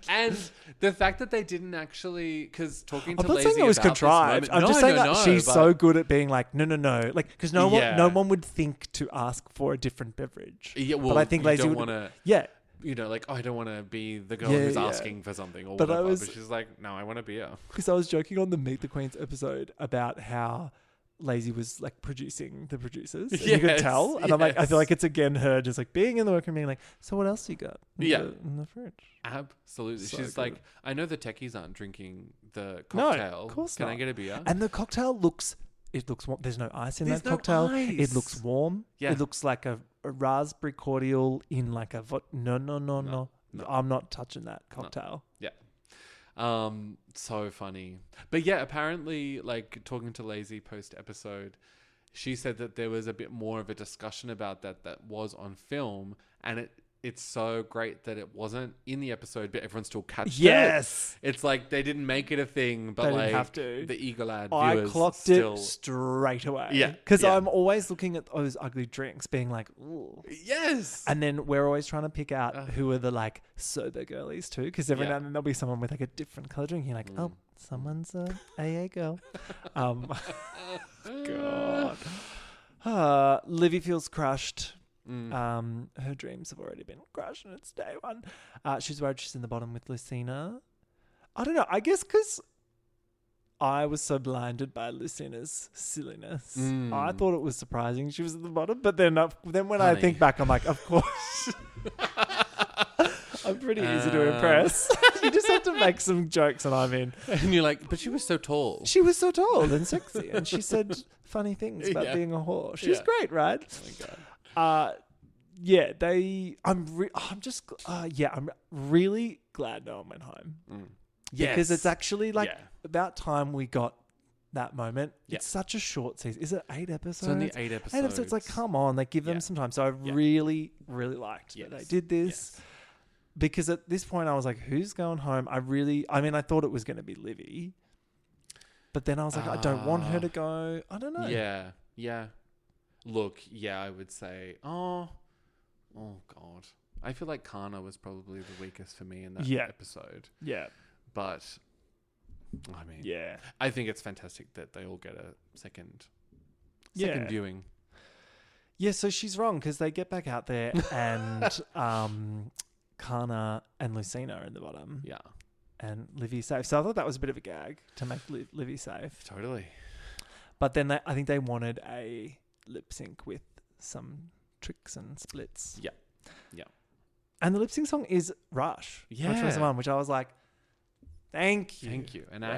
And the fact that they didn't actually, because talking to I'm not Lazy saying it was about this contrived. moment- I'm No, just saying no, that no, she's but- so good at being like, no. Like, because no Yeah. one would think to ask for a different beverage. Yeah, well, but I think you Lazy don't would... want to, Yeah. you know, like, oh, I don't want to be the girl Yeah, who's yeah. asking for something or But I whatever. was- But she's like, no, I want a beer. Because I was joking on the Meet the Queens episode about how Lazy was like producing the producers. And you could Yes, tell. And I'm like, I yes. feel like it's again her just like being in the workroom being like, "So what else you got Yeah. in the fridge?" Absolutely. So She's good. like, I know the techies aren't drinking the No, cocktail. of course Can I not. get a beer? And the cocktail looks warm. There's no ice in There's that no cocktail. ice. It looks warm. Yeah. It looks like a raspberry cordial in like a no. I'm not touching that cocktail. Yeah. So funny. But yeah, apparently, like, talking to Lazy post episode, she said that there was a bit more of a discussion about that was on film, and it's so great that it wasn't in the episode, but everyone still catched Yes. it. It's like they didn't make it a thing, but They didn't like have to. the eagle-eyed I viewers clocked still... it straight away. Yeah, Because yeah. I'm always looking at those ugly drinks being like, ooh. Yes. And then we're always trying to pick out who are the like sober girlies too. Because every Yeah. now and then there'll be someone with like a different color drink. You're like, oh, someone's a AA girl. God. Livy feels crushed. Her dreams have already been crushed and it's day one. She's worried she's in the bottom with Lucina. I don't know. I guess because I was so blinded by Lucina's silliness. I thought it was surprising she was at the bottom. But then when I think back, I'm like, of course. I'm pretty easy to impress. You just have to make some jokes and I'm in. And you're like, but she was so tall. She was so tall and sexy and she said funny things about Yeah. being a whore. She's Yeah. great, right? Oh my God. I'm really glad no one went home. Because it's actually like Yeah. about time we got that moment. Yeah. It's such a short season. Is it 8 episodes? It's only 8 episodes. 8 episodes. Like, come on, like give them Yeah. some time. So I Yeah. really, really liked that they Yes. did this. Yes. Because at this point I was like, who's going home? I thought it was going to be Livy. But then I was like, I don't want her to go. I don't know. Yeah. Yeah. Look, yeah, I would say, oh God. I feel like Kana was probably the weakest for me in that Yeah. episode. Yeah. But I mean, Yeah. I think it's fantastic that they all get a second viewing. Yeah, so she's wrong because they get back out there and Kana and Lucina are in the bottom. Yeah. And Livy's safe. So I thought that was a bit of a gag to make Livy safe. Totally. But then I think they wanted a lip sync with some tricks and splits. Yeah. Yeah. And the lip sync song is Rush. Yeah. Rush was the one, which I was like, thank you. Thank you. An Yeah.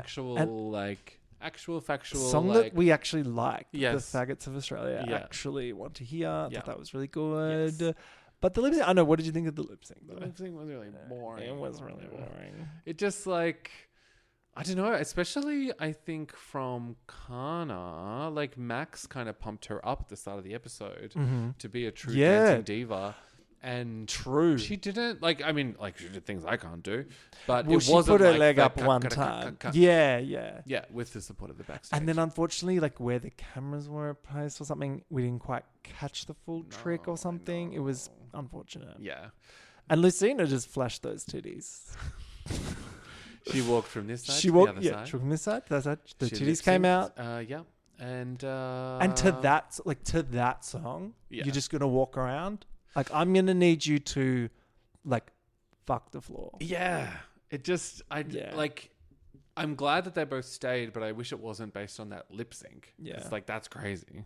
actual factual song that we actually like. Yes. The faggots of Australia actually want to hear. I Yeah. thought that was really good. Yes. But the lip sync, I don't know, what did you think of the lip sync? The lip sync was really boring. It was really boring. It just like, I don't know, especially I think from Kana, like Max kind of pumped her up at the start of the episode to be a true dancing diva. And true. She didn't she did things I can't do, but Well, it she wasn't put her like leg the up one time. Yeah, with the support of the backstage. And then unfortunately, like where the cameras were placed or something, we didn't quite catch the full trick or something. It was unfortunate. Yeah. And Lucina just flashed those titties. She walked from this side She to walked, the other side. She walked from this side to that side. The She titties came lip-synced, out. Yeah. And to that song, Yeah. you're just gonna walk around. Like, I'm gonna need you to, like, fuck the floor. Yeah. It just, I'm glad that they both stayed, but I wish it wasn't based on that lip sync. Yeah. It's like, that's crazy.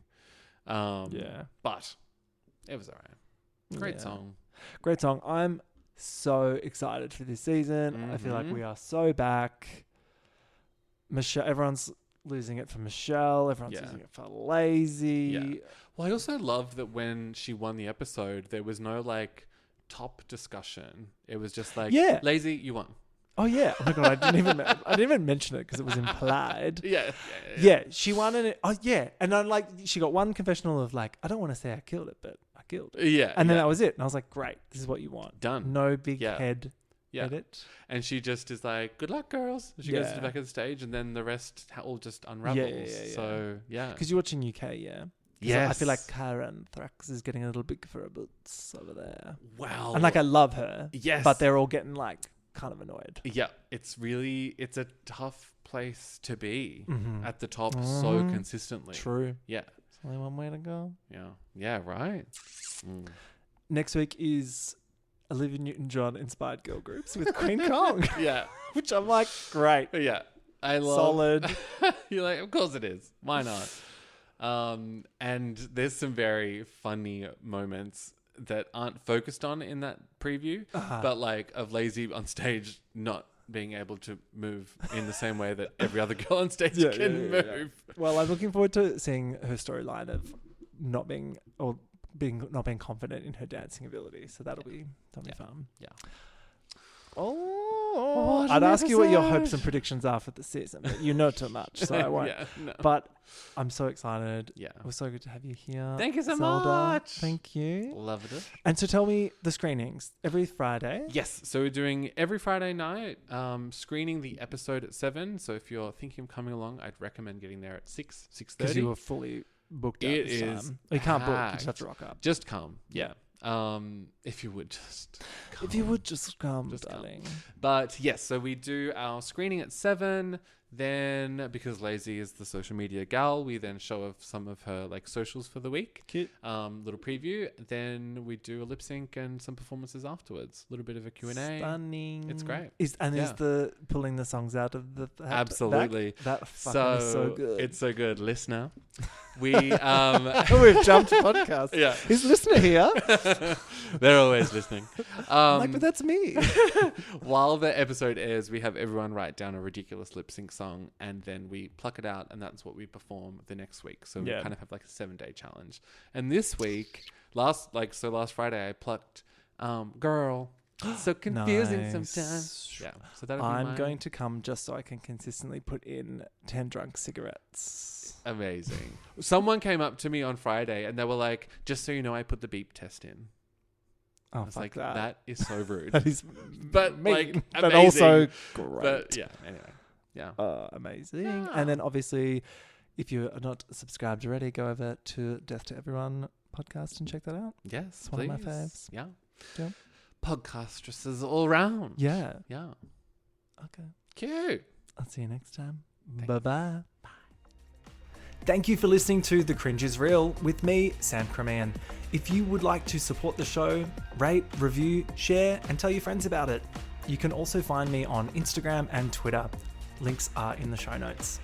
Yeah. But it was all right. Great Yeah. song. Great song. I'm so excited for this season. I feel like we are so back. Michelle, everyone's losing it for Michelle. Everyone's losing it for Lazy. Yeah. Well, I also love that when she won the episode, there was no like top discussion. It was just like, Lazy, you won. Oh yeah. Oh my god, I didn't even mention it because it was implied. Yeah. She won it. Oh yeah. And I'm like, she got one confessional of like, I don't want to say I killed it, but I killed it. Yeah. And then that was it. And I was like, great, this is what you want. Done. No big head edit. And she just is like, good luck, girls. She goes to the back of the stage, and then the rest all just unravels. Yeah. So yeah. Because you're watching UK, yeah. Yes. I feel like Karen Thrax is getting a little big for her boots over there. Wow. And like, I love her. Yes. But they're all getting like kind of annoyed. Yeah. It's a tough place to be at the top so consistently. True. Yeah. There's only one way to go. Yeah. Yeah, right. Next week is Olivia Newton-John inspired girl groups with Queen Kong. Yeah. Which I'm like, great. Yeah. I love. Solid. You're like, of course it is. Why not? And there's some very funny moments that aren't focused on in that preview, but like of Lazy on stage not being able to move in the same way that every other girl on stage can move. Yeah. Well, I'm looking forward to seeing her storyline of not being confident in her dancing ability. So that'll be fun. Yeah. Oh, I'd ask you what your hopes and predictions are for the season, but you know too much, so I won't. No. But I'm so excited. Yeah. It was so good to have you here. Thank you so Zelda. much. Thank you. Loved it. And so tell me the screenings every Friday. Yes. So we're doing every Friday night, screening the episode at 7. So if you're thinking of coming along, I'd recommend getting there at 6:30. Because you were fully booked out It this is time. You can't book, you packed. just have to rock up. Just come. Yeah. If you would just come. If you would just come, Just come. darling. But yes, so we do our screening at 7. Then, because Lazy is the social media gal, we then show off some of her like socials for the week. Cute. Little preview. Then we do a lip sync and some performances afterwards. A little bit of a Q&A. Stunning. It's great. Is the pulling the songs out of the Absolutely. That fucking is so good. It's so good. Listener. We We've jumped podcast. Yeah. Is listener here? They're always listening. I'm like, but that's me. While the episode airs, we have everyone write down a ridiculous lip sync song, and then we pluck it out, and that's what we perform the next week. So we kind of have like a 7-day challenge. And this week, last Friday, I plucked Girl. So confusing sometimes. Yeah. So that'll be I'm going to come just so I can consistently put in 10 drunk cigarettes. Amazing. Someone came up to me on Friday and they were like, just so you know, I put the beep test in. Oh, I was like, that is so rude. That is but mean, like, but amazing. also great. But yeah, anyway. Yeah. Amazing. Yeah. And then obviously, if you are not subscribed already, go over to Death to Everyone podcast and check that out. Yes, It's one of my faves. Yeah. Yeah. Podcastresses all round. Yeah. Yeah. Okay. Cute. I'll see you next time. Bye-bye. Bye. Thank you for listening to The Cringe is Real with me, Sam Cremant. If you would like to support the show, rate, review, share, and tell your friends about it. You can also find me on Instagram and Twitter. Links are in the show notes.